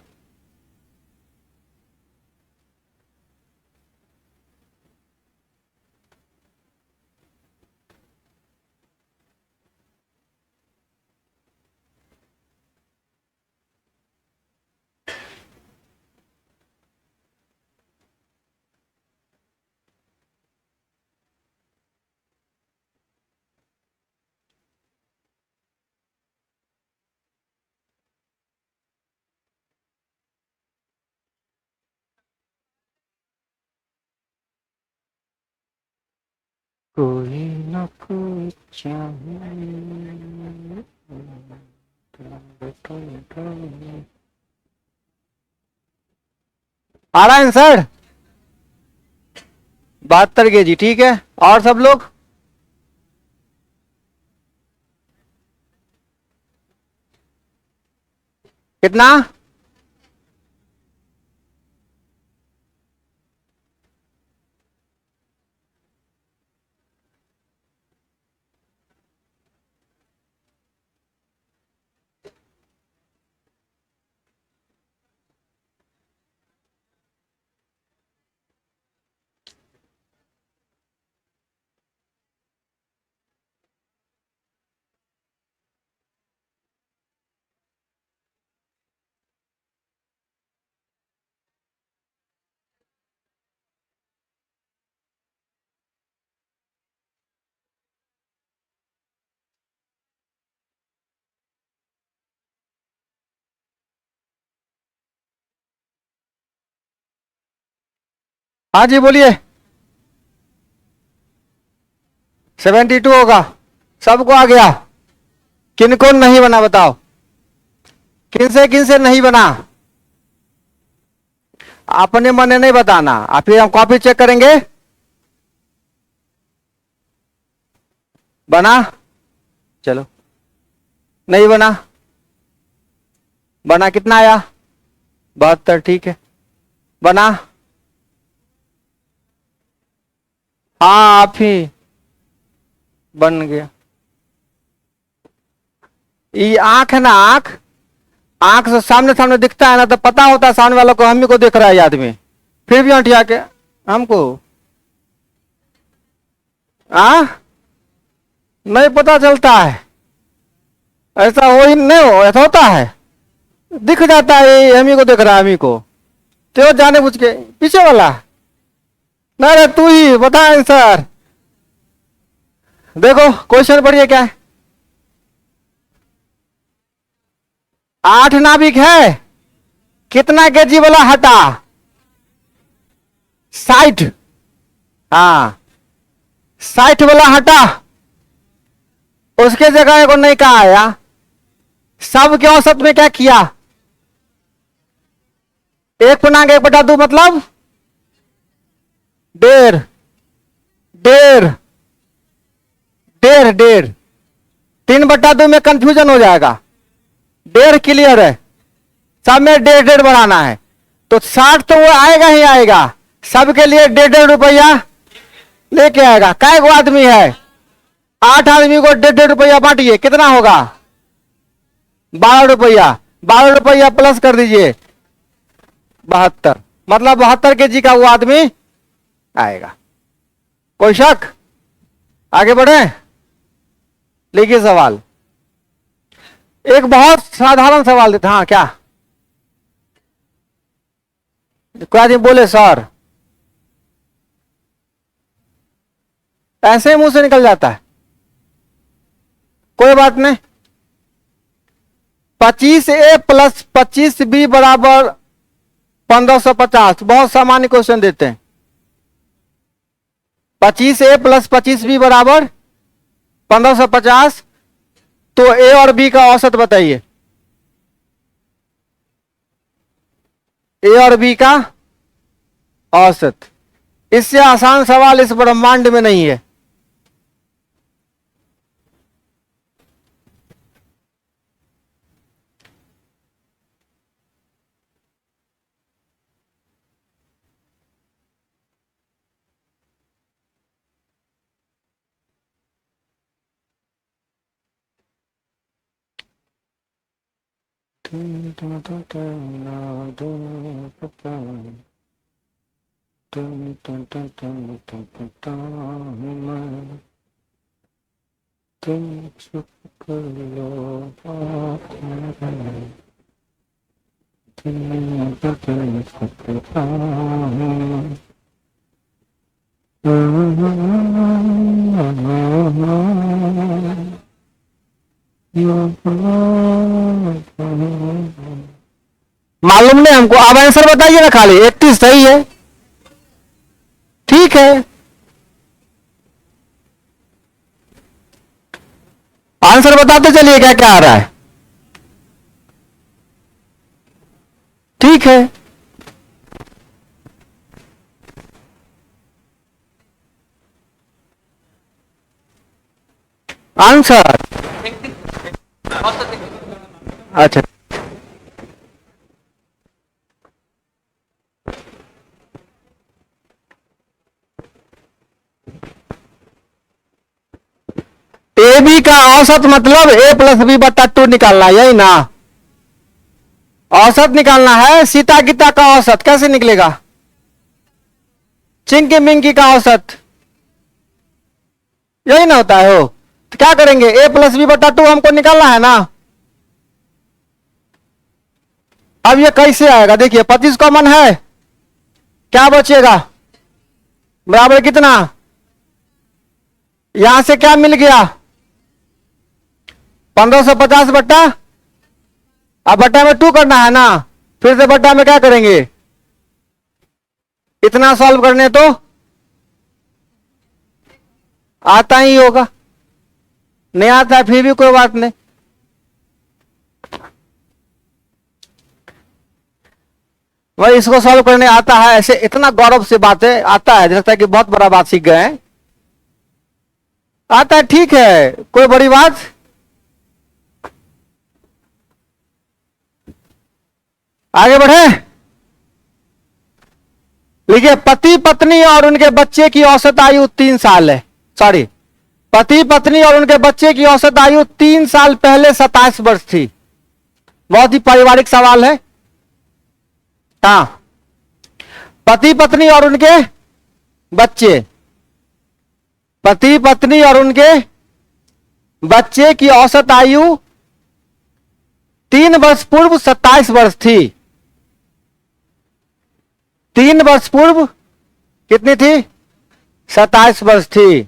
कोई न कोई चाहिए। आ रहा है आंसर? 72 kg, ठीक है। और सब लोग? कितना? हाँ जी बोलिए। 72 होगा। सबको आ गया? किनको नहीं बना बताओ, किन से नहीं बना? अपने मन नहीं बताना, आप फिर हम कॉपी चेक करेंगे। बना? चलो। नहीं बना? बना कितना आया? 72, ठीक है। बना? हाँ आप ही। बन गया। ये आंख है ना, आंख, आंख से सामने सामने दिखता है ना, तो पता होता है सामने वालों को हम ही को देख रहा है ये आदमी, फिर भी अंटिया के हमको आ नहीं पता चलता है। ऐसा हो ही नहीं, हो ऐसा होता है, दिख जाता है ये हम ही को देख रहा है, हम ही को तो जाने बुझ के पीछे वाला। ना रे तू ही बता आंसर। देखो क्वेश्चन पढ़िए क्या है। 8 नाभिक है, कितना केजी वाला हटा? 60। हाँ 60 वाला हटा, उसके जगह को नहीं कहा आया। सब के औसत में क्या किया? 1/1/2 मतलब 1.5, 1.5, 1.5, 3/2 में कंफ्यूजन हो जाएगा। 1.5 क्लियर है, सब में 1.5 बढ़ाना है, तो 60 तो वो आएगा ही आएगा, सबके लिए 1.5 रुपया लेके आएगा। कै गो आदमी है? 8 आदमी को 1.5 रुपया बांटिए, कितना होगा? 12 रुपया। 12 रुपया प्लस कर दीजिए 72, मतलब 72 केजी का वो आदमी आएगा। कोई शक? आगे बढ़े, लिखिए सवाल। एक बहुत साधारण सवाल देता। हाँ क्या? कोई आदमी बोले सर, ऐसे ही मुंह से निकल जाता है, कोई बात नहीं। 25A प्लस 25B बराबर 1550, बहुत सामान्य क्वेश्चन देते हैं। 25A प्लस 25B बराबर 1550, तो ए और बी का औसत बताइए। ए और बी का औसत, इससे आसान सवाल इस ब्रह्मांड में नहीं है। तुम चुप कर लो, तुम बदल सकता हूँ। मालूम नहीं हमको, आप आंसर बताइए ना, खाली 31 सही है, ठीक है। आंसर बताते चलिए क्या क्या आ रहा है, ठीक है। आंसर अच्छा, ए बी का औसत मतलब A प्लस बी बटा 2 निकालना, यही ना? औसत निकालना है। सीता गीता का औसत कैसे निकलेगा? चिंकी मिंकी का औसत, यही ना होता है। हो तो क्या करेंगे, A प्लस बी बटा 2 हमको निकालना है ना। अब ये कैसे आएगा, देखिए 25 कॉमन है, क्या बचेगा? बराबर कितना? यहां से क्या मिल गया? 1550 बट्टा, अब बट्टा में 2 करना है ना, फिर से बट्टा में क्या करेंगे? इतना सॉल्व करने तो आता ही होगा, नहीं आता है फिर भी कोई बात नहीं। वही इसको सॉल्व करने आता है, ऐसे इतना गौरव से बातें आता है, लगता है कि बहुत बड़ा बात सीख गए हैं। आता है, ठीक है, कोई बड़ी बात। आगे बढ़े, लिखिए पति पत्नी और उनके बच्चे की औसत आयु 3 साल है। सॉरी, पति पत्नी और उनके बच्चे की औसत आयु 3 साल पहले 27 वर्ष थी। बहुत ही पारिवारिक सवाल है। हाँ, पति पत्नी और उनके बच्चे, पति पत्नी और उनके बच्चे की औसत आयु 3 वर्ष पूर्व 27 वर्ष थी। 3 वर्ष पूर्व कितनी थी? 27 वर्ष थी।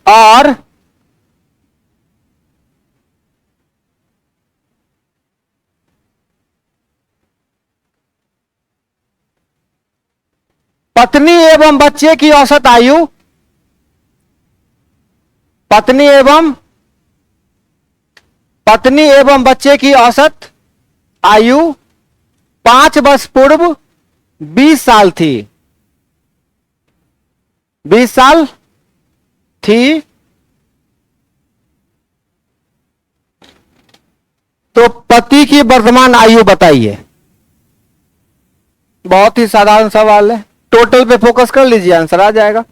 और पत्नी एवं बच्चे की औसत आयु, पत्नी एवं बच्चे की औसत आयु 5 वर्ष पूर्व 20 साल थी। 20 साल थी। तो पति की वर्तमान आयु बताइए। बहुत ही साधारण सवाल है, टोटल पे फोकस कर लीजिए, आंसर आ जाएगा।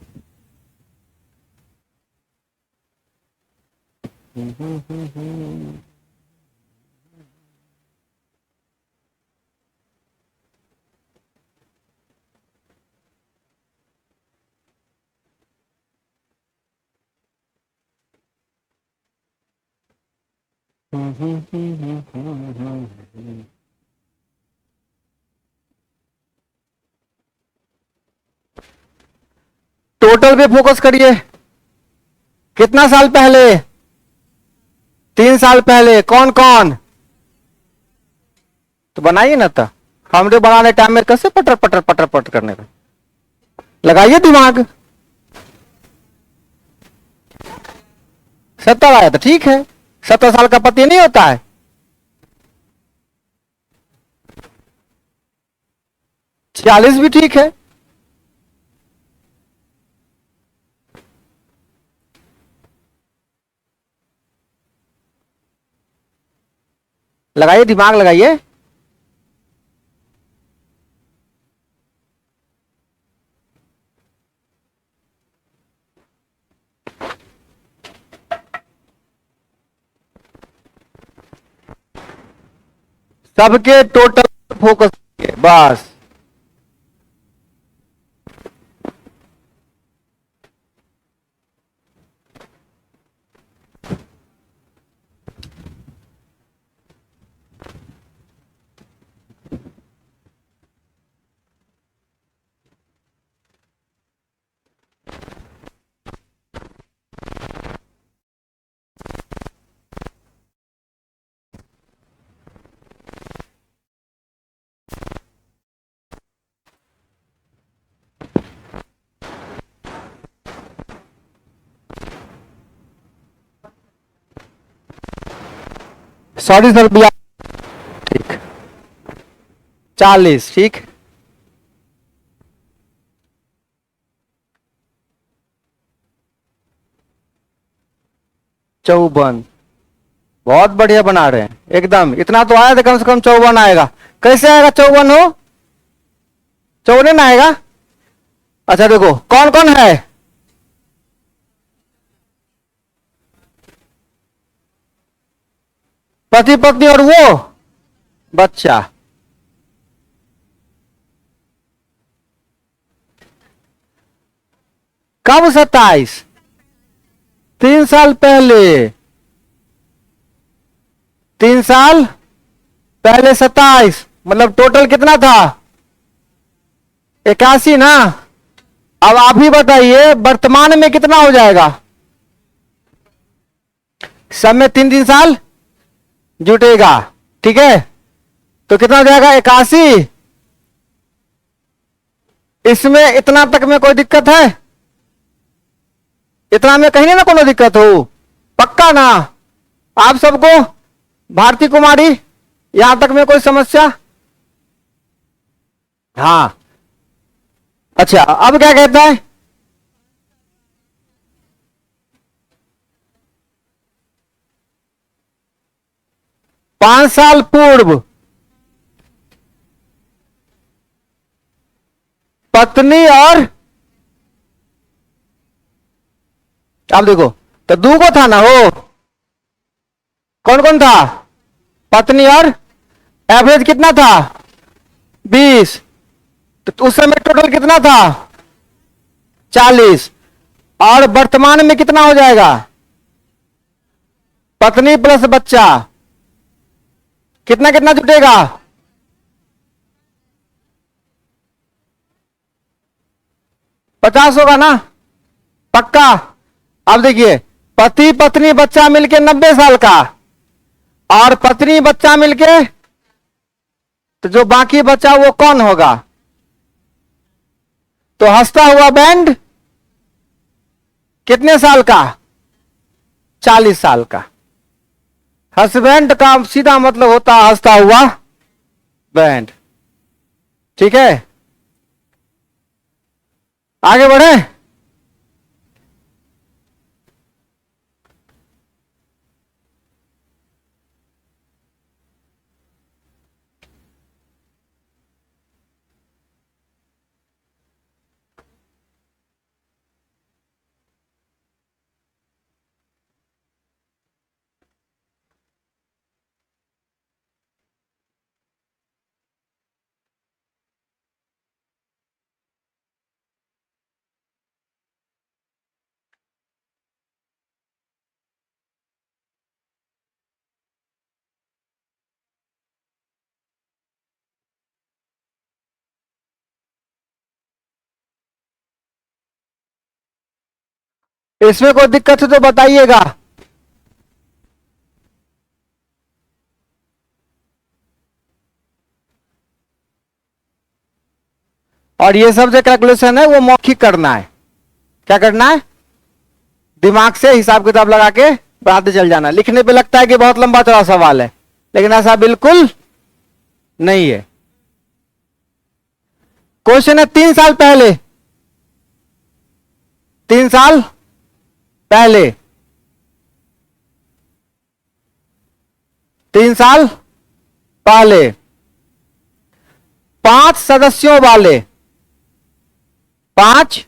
टोटल पे फोकस करिए। कितना साल पहले? 3 साल पहले। कौन कौन? तो बनाइए ना, था हमरे बनाने टाइम में कैसे पटर पटर पटर पटर करने का, लगाइए दिमाग। 70 आया तो ठीक है, 70 साल का पति नहीं होता है। 40 भी ठीक है। लगाइए दिमाग, लगाइए। सबके टोटल फोकस बस। सॉरी सर भैया, ठीक। 40 ठीक। चौवन, बहुत बढ़िया बना रहे हैं एकदम। इतना तो आया था, कम से कम 54 आएगा। कैसे आएगा 54 हो? 54 आएगा। अच्छा देखो कौन कौन है। पति पत्नी और वो बच्चा। कब 27? 3 साल पहले। 3 साल पहले 27, मतलब टोटल कितना था? 81 ना। अब आप ही बताइए वर्तमान में कितना हो जाएगा? सब में 3 3 साल जुटेगा। ठीक है, तो कितना हो जाएगा 81। इसमें इतना तक में कोई दिक्कत है? इतना में कहीं ना कोनो दिक्कत हो? पक्का ना आप सबको? भारती कुमारी, यहां तक में कोई समस्या? हाँ, अच्छा अब क्या कहता है? पांच साल पूर्व पत्नी और, अब देखो, तो दू को था ना हो, कौन कौन था? पत्नी और, एवरेज कितना था? 20। तो उस समय टोटल कितना था? 40। और वर्तमान में कितना हो जाएगा? पत्नी प्लस बच्चा कितना कितना जुटेगा? 50 होगा ना? पक्का? अब देखिए, पति पत्नी बच्चा मिलके 90 साल का, और पत्नी बच्चा मिलके, तो जो बाकी बचा वो कौन होगा? तो हंसता हुआ बैंड कितने साल का? 40 साल का। हस्बैंड का सीधा मतलब होता है हंसता हुआ बैंड। ठीक है, आगे बढ़े। इसमें कोई दिक्कत है तो बताइएगा। और ये सब जो कैलकुलेशन है वो मौखिक करना है। क्या करना है? दिमाग से हिसाब किताब लगा के बढ़ाते चल जाना। लिखने पे लगता है कि बहुत लंबा चौड़ा सवाल है, लेकिन ऐसा बिल्कुल नहीं है। क्वेश्चन है 3 साल पहले, 3 साल पहले, 3 साल पहले 5 सदस्यों वाले, 5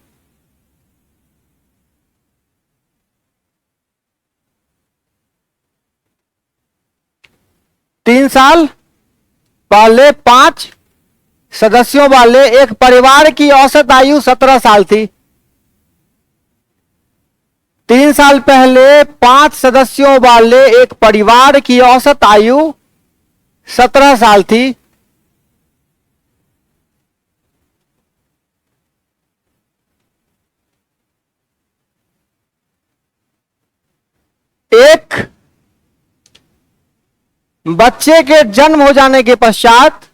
3 साल पहले 5 सदस्यों वाले एक परिवार की औसत आयु 17 साल थी। 3 साल पहले 5 सदस्यों वाले एक परिवार की औसत आयु 17 साल थी। एक बच्चे के जन्म हो जाने के पश्चात,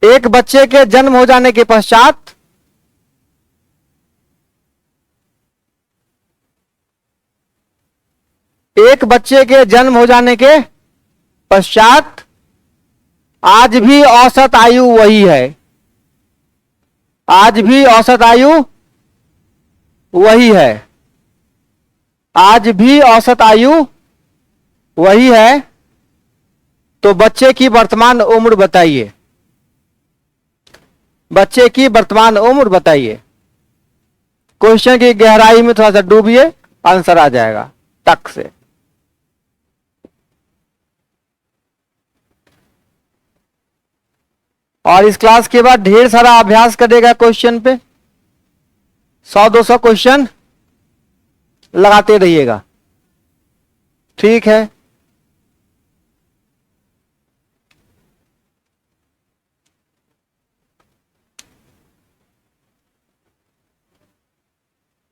एक बच्चे के जन्म हो जाने के पश्चात एक बच्चे के जन्म हो जाने के पश्चात आज भी औसत आयु वही है। आज भी औसत आयु वही है। आज भी औसत आयु वही है। तो बच्चे की वर्तमान उम्र बताइए। बच्चे की वर्तमान उम्र बताइए। क्वेश्चन की गहराई में थोड़ा सा डूबिए, आंसर आ जाएगा टक से। और इस क्लास के बाद ढेर सारा अभ्यास करेगा क्वेश्चन पे। 100-200 क्वेश्चन लगाते रहिएगा। ठीक है,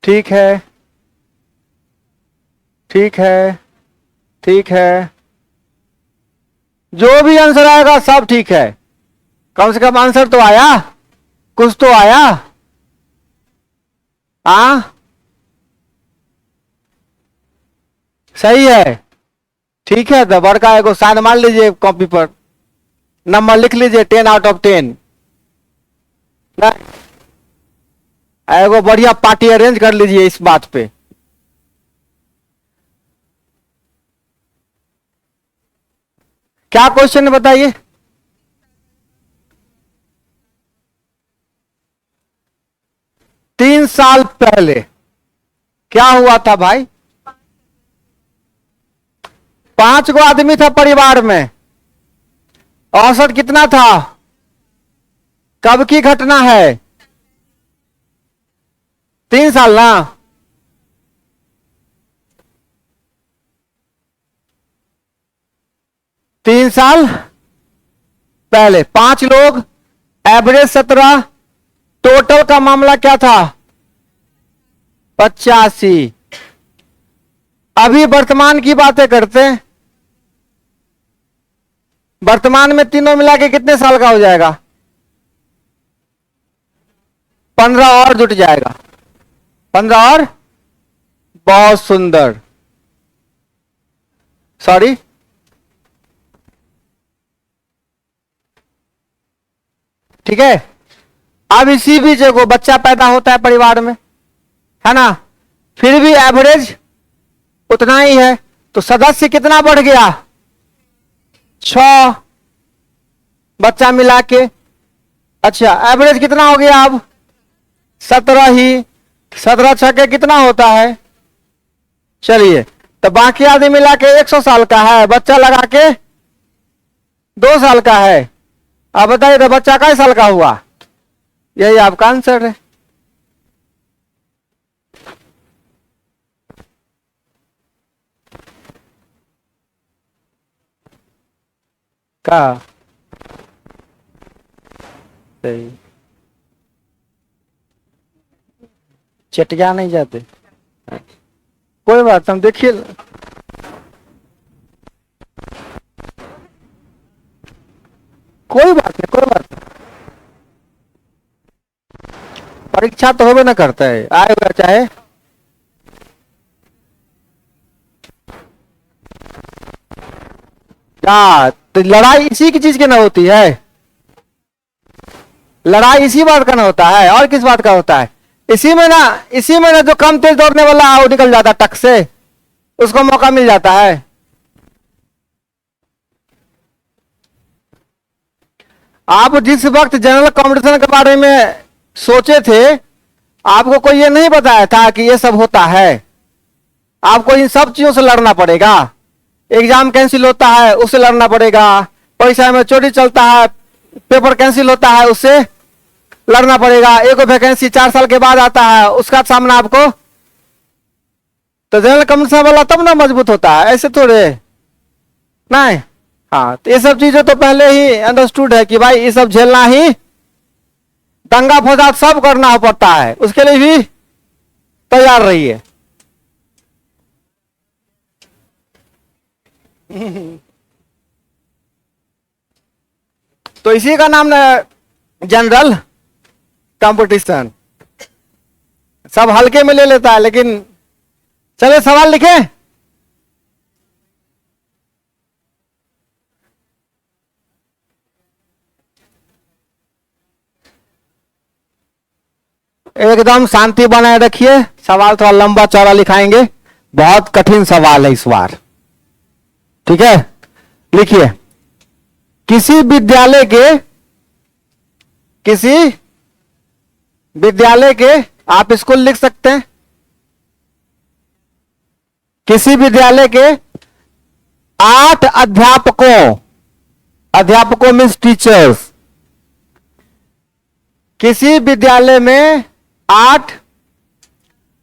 ठीक है, ठीक है, ठीक है। जो भी आंसर आएगा सब ठीक है, कम से कम आंसर तो आया, कुछ तो आया। सही है, ठीक है। तो बड़का एगो साइन मार लीजिए कॉपी पर, नंबर लिख लीजिए 10/10। एगो बढ़िया पार्टी अरेंज कर लीजिए इस बात पे। क्या क्वेश्चन है बताइए। तीन साल पहले क्या हुआ था भाई? 5 गो आदमी था परिवार में, औसत कितना था? कब की घटना है? 3 साल ना? तीन साल पहले 5 लोग, एवरेज 17, टोटल का मामला क्या था? 85। अभी वर्तमान की बातें करते हैं। वर्तमान में तीनों मिला के कितने साल का हो जाएगा? 15 और जुट जाएगा। 15 और, बहुत सुंदर। सॉरी, ठीक है। अब इसी बीच को बच्चा पैदा होता है परिवार में, है ना, फिर भी एवरेज उतना ही है, तो सदस्य कितना बढ़ गया? 6 बच्चा मिला के। अच्छा, एवरेज कितना हो गया अब? 17 ही। 17 छके कितना होता है? चलिए, तो बाकी आदमी मिला के 100 साल का है, बच्चा लगा के 2 साल का है। अब बताइए तो बच्चा कई साल का हुआ? यही आपका आंसर है। का सही, चटिया नहीं जाते, कोई बात, हम देखिए। कोई बात नहीं, कोई बात नहीं, परीक्षा तो होबे ना करता है, आएगा चाहे। तो लड़ाई इसी की चीज की ना होती है, लड़ाई इसी बात का ना होता है, और किस बात का होता है? इसी में ना जो कम तेज दौड़ने वाला है वो निकल जाता है टक से, उसको मौका मिल जाता है। आप जिस वक्त जनरल कंपटीशन के बारे में सोचे थे, आपको कोई ये नहीं बताया था कि ये सब होता है। आपको इन सब चीजों से लड़ना पड़ेगा। एग्जाम कैंसिल होता है, उससे लड़ना पड़ेगा। परीक्षा में चोरी चलता है, पेपर कैंसिल होता है, उससे लड़ना पड़ेगा। एक वैकेंसी 4 साल के बाद आता है, उसका सामना आपको। तो जनरल कंपटीशन वाला तब ना मजबूत होता है, ऐसे थोड़े नहीं। हाँ, तो ये सब चीजें तो पहले ही अंडरस्टूड है कि भाई ये सब झेलना ही, दंगा फसाद सब करना पड़ता है, उसके लिए भी तैयार रहिए। तो इसी का नाम जनरल कंपटीशन। सब हल्के में ले लेता है, लेकिन चले सवाल लिखे। एकदम शांति बनाए रखिए, सवाल थोड़ा लंबा चौड़ा लिखाएंगे, बहुत कठिन सवाल है इस बार, ठीक है। लिखिए, किसी विद्यालय के आप स्कूल लिख सकते हैं। किसी विद्यालय के 8 अध्यापकों मीन्स टीचर्स, किसी विद्यालय में 8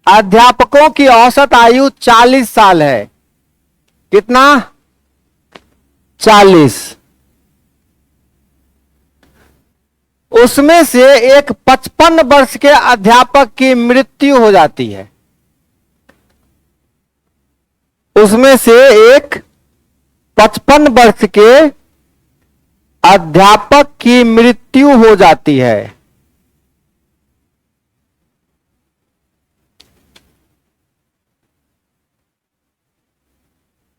अध्यापकों की औसत आयु 40 साल है। कितना? 40। उसमें से एक 55 वर्ष के अध्यापक की मृत्यु हो जाती है। उसमें से एक 55 वर्ष के अध्यापक की मृत्यु हो जाती है।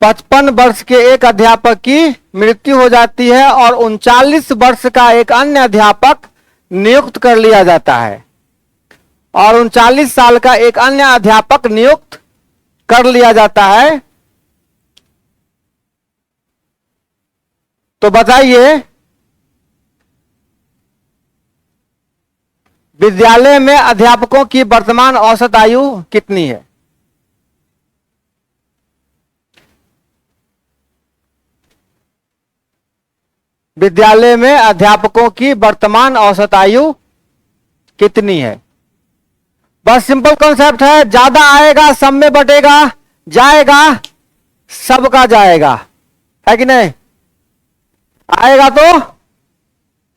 55 वर्ष के एक अध्यापक की मृत्यु हो जाती है और 39 वर्ष का एक अन्य अध्यापक नियुक्त कर लिया जाता है, और 39 साल का एक अन्य अध्यापक नियुक्त कर लिया जाता है। तो बताइए विद्यालय में अध्यापकों की वर्तमान औसत आयु कितनी है? विद्यालय में अध्यापकों की वर्तमान औसत आयु कितनी है? बस सिंपल कॉन्सेप्ट है, ज्यादा आएगा सब में बटेगा, जाएगा सबका जाएगा, है कि नहीं? आएगा तो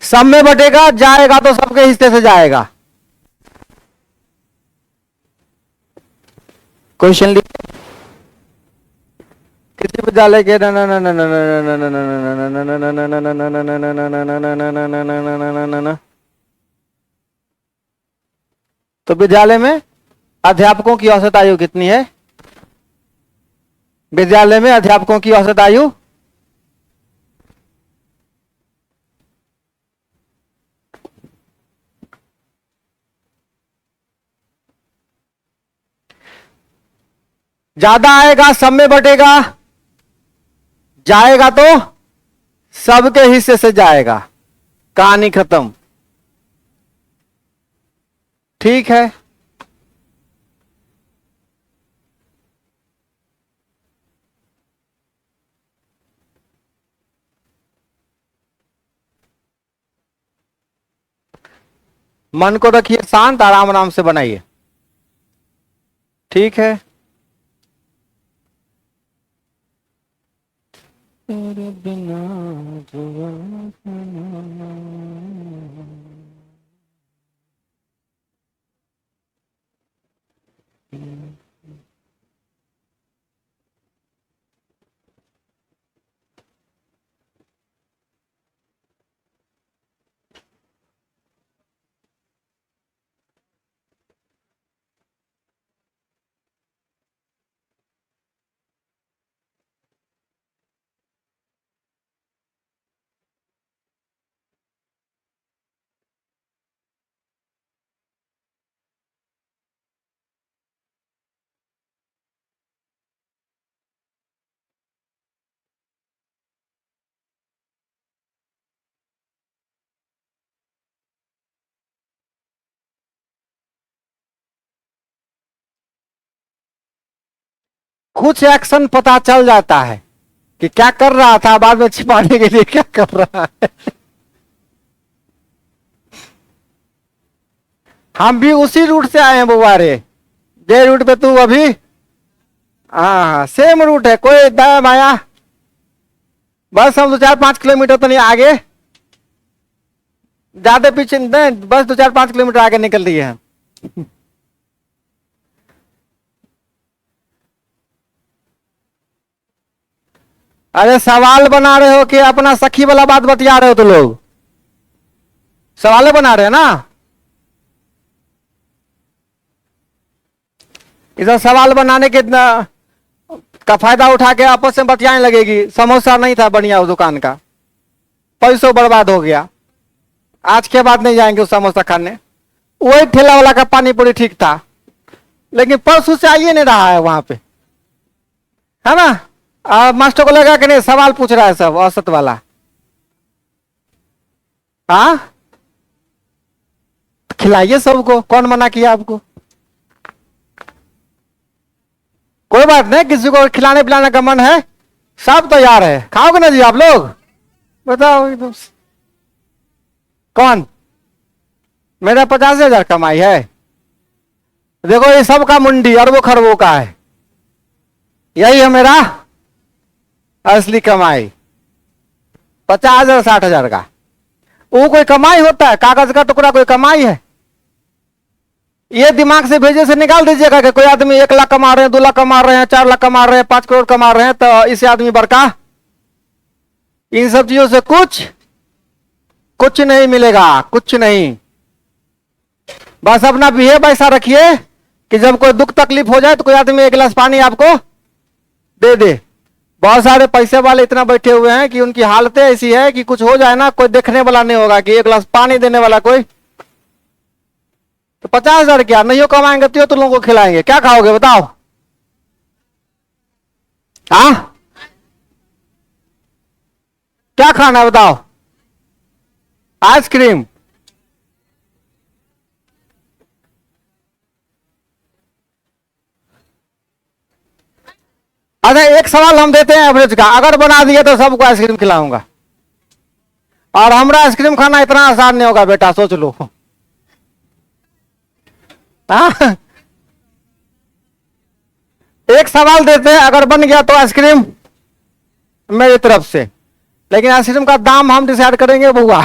सब में बटेगा, जाएगा तो सबके हिस्से से जाएगा। क्वेश्चन लिखिए, किसी विद्यालय के तो विद्यालय में अध्यापकों की औसत आयु कितनी है? विद्यालय में अध्यापकों की औसत आयु ज्यादा आएगा सब में बटेगा, जाएगा तो सबके हिस्से से जाएगा, कहानी खत्म। ठीक है, मन को रखिए शांत, आराम आराम से बनाइए। ठीक है, तेरे बिना कुछ एक्शन पता चल जाता है कि क्या कर रहा था, बाद में छिपाने के लिए क्या कर रहा है। हम भी उसी रूट से आए हैं बुआरे, जे रूट पे तू अभी, हाँ सेम रूट है, कोई दया माया, बस हम 2-4-5 किलोमीटर तो नहीं आगे, ज्यादा पीछे नहीं, बस 2-4-5 किलोमीटर आगे निकल रही है। अरे सवाल बना रहे हो कि अपना सखी वाला बात बतिया रहे हो? तो लोग सवाल बना रहे हैं ना, इधर सवाल बनाने के का फायदा उठा के आपस में बतियाने लगेगी। समोसा नहीं था बढ़िया उस दुकान का, पैसों बर्बाद हो गया, आज के बाद नहीं जाएंगे उस समोसा खाने। वही ठेला वाला का पानी पूरी ठीक था, लेकिन परसों से आइए नहीं रहा है वहां पे, है ना? मास्टर को लगा कि नहीं सवाल पूछ रहा है सब औसत वाला। हाँ खिलाइए सबको, कौन मना किया आपको? कोई बात नहीं, किसी को खिलाने पिलाने का मन है सब तैयार है, खाओगे ना जी आप लोग? बताओ एकदम। कौन? मेरा 50,000 कमाई है, देखो ये सब का मुंडी अरबों खरबों का है, यही है मेरा असली कमाई। 50,000 60,000 का वो कोई कमाई होता है? कागज का टुकड़ा कोई कमाई है? ये दिमाग से भेजे से निकाल दीजिएगा कि कोई आदमी 1 लाख कमा रहे हैं, 2 लाख कमा रहे हैं, 4 लाख कमा रहे हैं, 5 करोड़ कमा रहे हैं, तो इसे आदमी बड़का। इन सब चीजों से कुछ कुछ नहीं मिलेगा, कुछ नहीं। बस अपना बिहेव ऐसा रखिए कि जब कोई दुख तकलीफ हो जाए तो कोई आदमी एक गिलास पानी आपको दे दे। बहुत सारे पैसे वाले इतना बैठे हुए हैं कि उनकी हालतें ऐसी है कि कुछ हो जाए ना, कोई देखने वाला नहीं होगा कि एक गिलास पानी देने वाला कोई। तो 50,000 क्या नहीं हो कमाएंगे तो लोगों को खिलाएंगे, क्या खाओगे बताओ? हाँ, क्या खाना है बताओ? आइसक्रीम। अच्छा, एक सवाल हम देते हैं एवरेज का, अगर बना दिया तो सबको आइसक्रीम खिलाऊंगा। और हमरा आइसक्रीम खाना इतना आसान नहीं होगा बेटा, सोच लो। हाँ, एक सवाल देते हैं, अगर बन गया तो आइसक्रीम मेरी तरफ से, लेकिन आइसक्रीम का दाम हम डिसाइड करेंगे बुआ।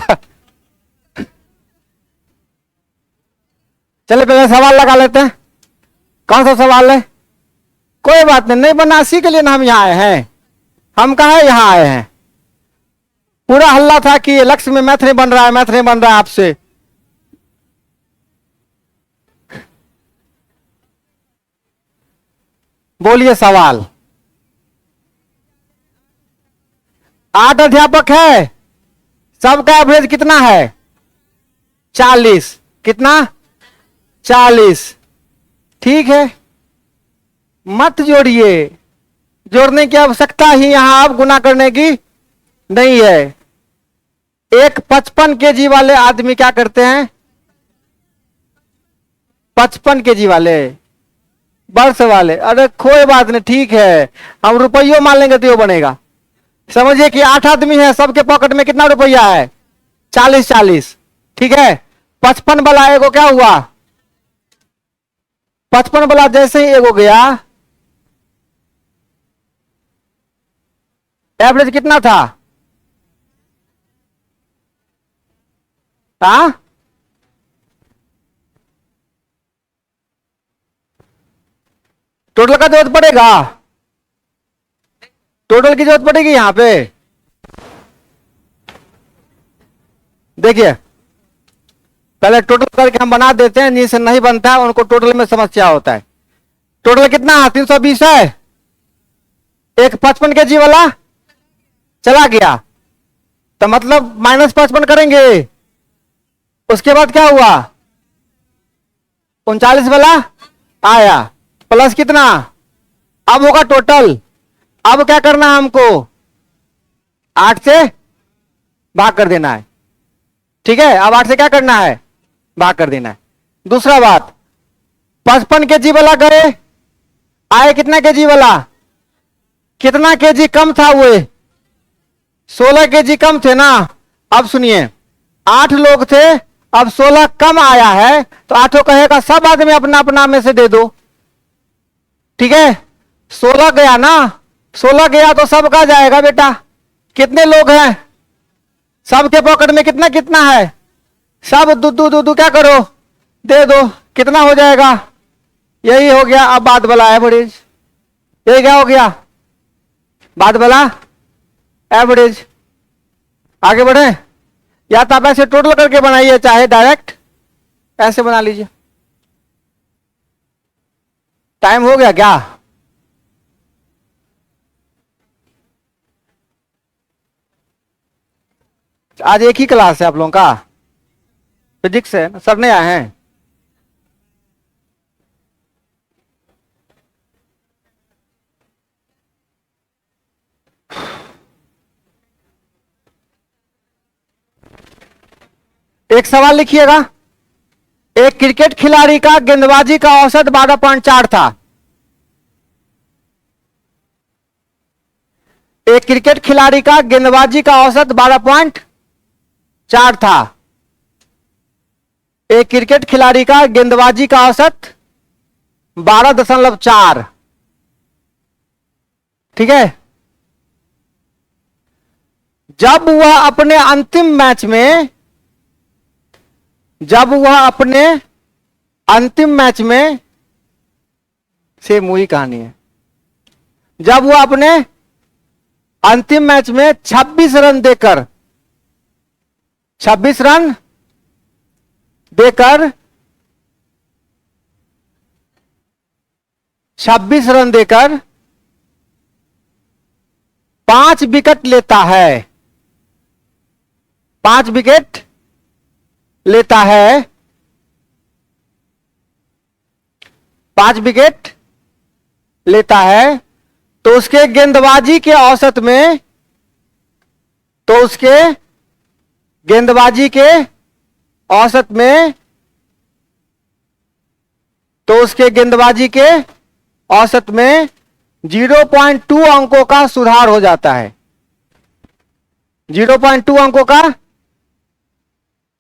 चले पहले सवाल लगा लेते हैं। कौन सा सवाल है? कोई बात नहीं, नहीं बनना इसी के लिए ना हम यहाँ आए हैं। हम कहा है यहाँ आए हैं, पूरा हल्ला था कि लक्ष्य में मैथ नहीं बन रहा है, मैथ नहीं बन रहा है आपसे। बोलिए सवाल। 8 अध्यापक है, सबका एवरेज कितना है? 40। कितना? 40। ठीक है, मत जोड़िए, जोड़ने की आवश्यकता ही यहां अब गुना करने की नहीं है। एक 55 केजी वाले आदमी क्या करते हैं? 55 केजी वाले, वर्ष वाले, अरे कोई बात नहीं, ठीक है, हम रुपयों मान लेंगे तो ये बनेगा। समझिए कि 8 आदमी है, सबके पॉकेट में कितना रुपया है? 40। ठीक है, 55 वाला एगो क्या हुआ? 55 वाला जैसे ही एगो गया, एवरेज कितना था? हाँ, टोटल का जरूरत पड़ेगा, टोटल की जरूरत पड़ेगी यहां पे। देखिए, पहले टोटल करके हम बना देते हैं, जिनसे नहीं बनता है उनको टोटल में समस्या होता है। टोटल कितना है? 320 है। एक 55 केजी वाला चला गया, तो मतलब -55 करेंगे। उसके बाद क्या हुआ? 39 वाला आया, प्लस कितना? अब होगा टोटल। अब क्या करना है हमको? 8 से भाग कर देना है। ठीक है, अब 8 से क्या करना है? भाग कर देना है। दूसरा बात, 55 केजी वाला गए, आए कितना केजी वाला? कितना केजी कम था? वो 16 केजी कम थे ना। अब सुनिए, 8 लोग थे, अब 16 कम आया है, तो 8 कहेगा सब आदमी अपना अपना में से दे दो। ठीक है, 16 गया ना, 16 गया तो सबका जाएगा बेटा। कितने लोग हैं? सबके पॉकेट में कितना कितना है? सब दू क्या करो, दे दो। कितना हो जाएगा? यही हो गया। अब बात वाला एवरेज, ये क्या हो गया? बात वाला एवरेज। आगे बढ़े, या तो आप ऐसे टोटल करके बनाइए, चाहे डायरेक्ट ऐसे बना लीजिए। टाइम हो गया क्या? आज एक ही क्लास है आप लोगों का, फिजिक्स है, सर नहीं आए हैं। एक सवाल लिखिएगा, एक क्रिकेट खिलाड़ी का गेंदबाजी का औसत 12.4 था। एक क्रिकेट खिलाड़ी का गेंदबाजी का औसत 12.4 था। एक क्रिकेट खिलाड़ी का गेंदबाजी का औसत 12.4। ठीक है, जब वह अपने अंतिम मैच में, जब वह अपने अंतिम मैच में, से मूवी कहानी है, जब वह अपने अंतिम मैच में 26 रन देकर 26 रन देकर 26 रन देकर 5 विकेट लेता है, 5 विकेट लेता है, 5 विकेट लेता है, तो उसके गेंदबाजी के औसत में, तो उसके गेंदबाजी के औसत में, तो उसके गेंदबाजी के औसत में 0.2 अंकों का सुधार हो जाता है, 0.2 अंकों का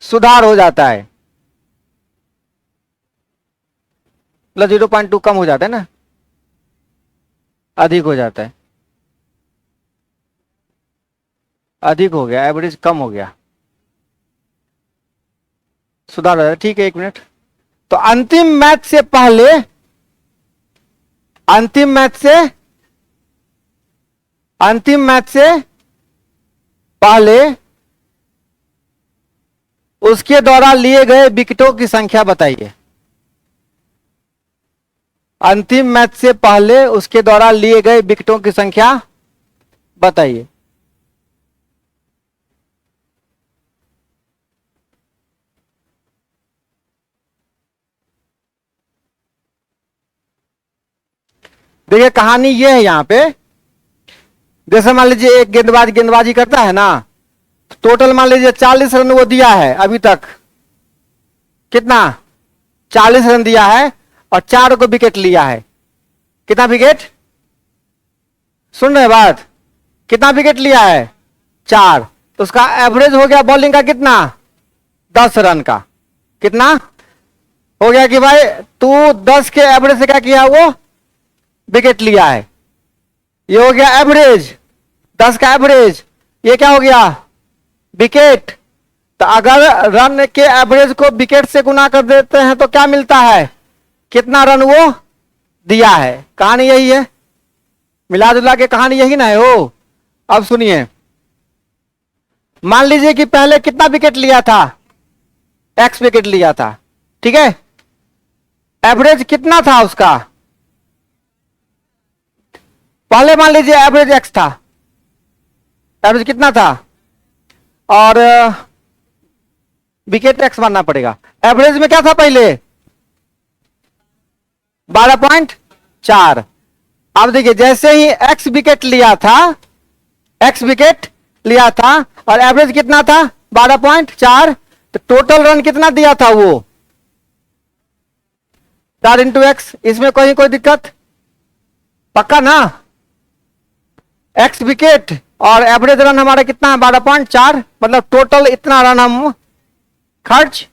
सुधार हो जाता है, मतलब 0.2 कम हो जाता है ना, अधिक हो जाता है, अधिक हो गया, एवरेज कम हो गया, सुधार हो जाता है। ठीक है, 1 मिनट। तो अंतिम मैच से पहले, अंतिम मैच से पहले उसके द्वारा लिए गए विकेटों की संख्या बताइए। अंतिम मैच से पहले उसके द्वारा लिए गए विकेटों की संख्या बताइए। देखिए कहानी ये है, यहां पे जैसे मान लीजिए एक गेंदबाजी करता है ना, टोटल मान लीजिए 40 रन वो दिया है अभी तक, कितना 40 रन दिया है और 4 को विकेट लिया है। कितना विकेट, सुन रहे बात, कितना विकेट लिया है 4, तो उसका एवरेज हो गया बॉलिंग का कितना 10 रन का। कितना हो गया कि भाई तू 10 के एवरेज से क्या किया, वो विकेट लिया है, ये हो गया एवरेज, 10 का एवरेज, ये क्या हो गया विकेट। तो अगर रन के एवरेज को विकेट से गुना कर देते हैं तो क्या मिलता है, कितना रन वो दिया है। कहानी यही है, मिला जुला के कहानी यही ना है हो। अब सुनिए, मान लीजिए कि पहले कितना विकेट लिया था, x विकेट लिया था, ठीक है, एवरेज कितना था उसका, पहले मान लीजिए एवरेज x था, एवरेज कितना था, और विकेट x मानना पड़ेगा। एवरेज में क्या था पहले 12.4। अब देखिए जैसे ही x विकेट लिया था, x विकेट लिया था और एवरेज कितना था 12.4, तो टोटल रन कितना दिया था वो 4 इंटू एक्स। इसमें कोई दिक्कत, पक्का ना। x विकेट और एवरेज रन हमारा कितना है 12.4, मतलब टोटल इतना रन हम खर्च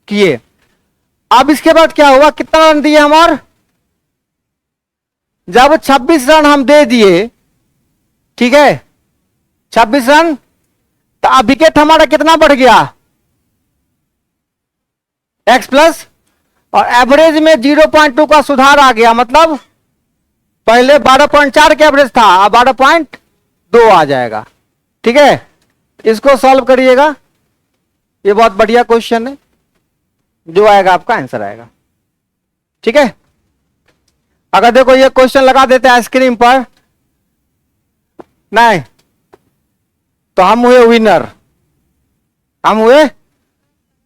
किए। अब इसके बाद क्या हुआ, कितना रन दिए हम, और जब 26 रन हम दे दिए, ठीक है 26 रन, तो अब विकेट हमारा कितना बढ़ गया x प्लस, और एवरेज में 0.2 का सुधार आ गया, मतलब पहले 12.4 के एवरेज था, अब 12.2 आ जाएगा। ठीक है, इसको सॉल्व करिएगा, ये बहुत बढ़िया क्वेश्चन है, जो आएगा आपका आंसर आएगा। ठीक है, अगर देखो ये क्वेश्चन लगा देते हैं स्क्रीन पर, नहीं तो हम हुए विनर, हम हुए,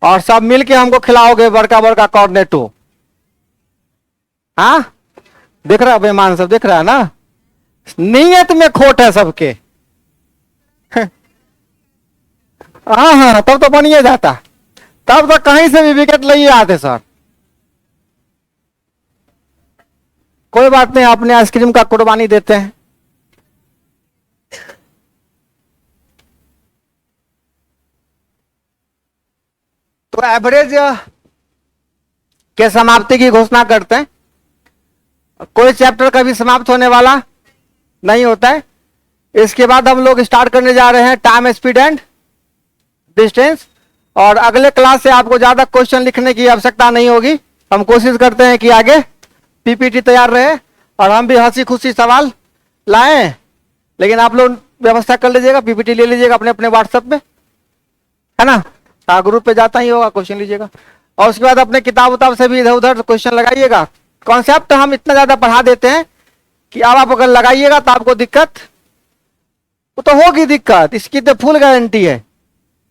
और सब मिलके हमको खिलाओगे बड़का बड़का कॉर्नेटो। हाँ देख रहा है बेमान, सब देख रहा है ना, नीयत में खोट है सबके। हाँ हाँ, तब तो बनिए जाता, तब तो कहीं से भी विकेट ले आते सर। कोई बात नहीं, अपने आइसक्रीम का कुर्बानी देते हैं। तो एवरेज के समाप्ति की घोषणा करते हैं। कोई चैप्टर कभी समाप्त होने वाला नहीं होता है। इसके बाद हम लोग स्टार्ट करने जा रहे हैं टाइम, स्पीड एंड डिस्टेंस, और अगले क्लास से आपको ज्यादा क्वेश्चन लिखने की आवश्यकता नहीं होगी। हम कोशिश करते हैं कि आगे पीपीटी तैयार रहे और हम भी हंसी खुशी सवाल लाएं, लेकिन आप लोग व्यवस्था कर लीजिएगा, पीपीटी ले लीजिएगा अपने अपने व्हाट्सएप में, है ना। हाँ, ग्रुप पे जाता ही होगा, क्वेश्चन लीजिएगा। और उसके बाद अपने किताब उताब से भी इधर उधर क्वेश्चन लगाइएगा। कॉन्सेप्ट हम इतना ज्यादा पढ़ा देते हैं कि अब आप अगर लगाइएगा तो आपको दिक्कत वो तो होगी, दिक्कत इसकी तो फुल गारंटी है,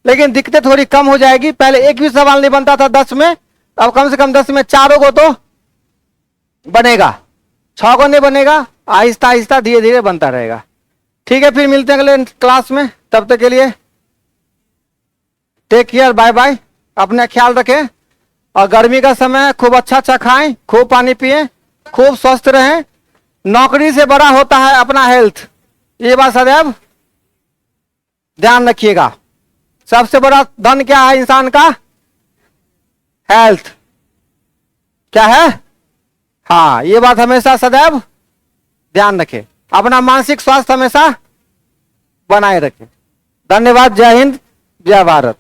लेकिन दिक्कतें थोड़ी कम हो जाएगी। पहले एक भी सवाल नहीं बनता था 10 में, अब कम से कम 10 में 4 को तो बनेगा, 6 को नहीं बनेगा। आहिस्ता आहिस्ता धीरे धीरे बनता रहेगा। ठीक है, फिर मिलते हैं अगले क्लास में। तब तक के लिए टेक केयर, बाय बाय। अपना ख्याल रखें और गर्मी का समय है, खूब अच्छा खाएं, खूब पानी पिएं, खूब स्वस्थ रहें। नौकरी से बड़ा होता है अपना हेल्थ, ये बात सदैव ध्यान रखिएगा। सबसे बड़ा धन क्या है इंसान का? हेल्थ। क्या है? हाँ, ये बात हमेशा सदैव ध्यान रखें। अपना मानसिक स्वास्थ्य हमेशा बनाए रखें। धन्यवाद। जय हिंद, जय भारत।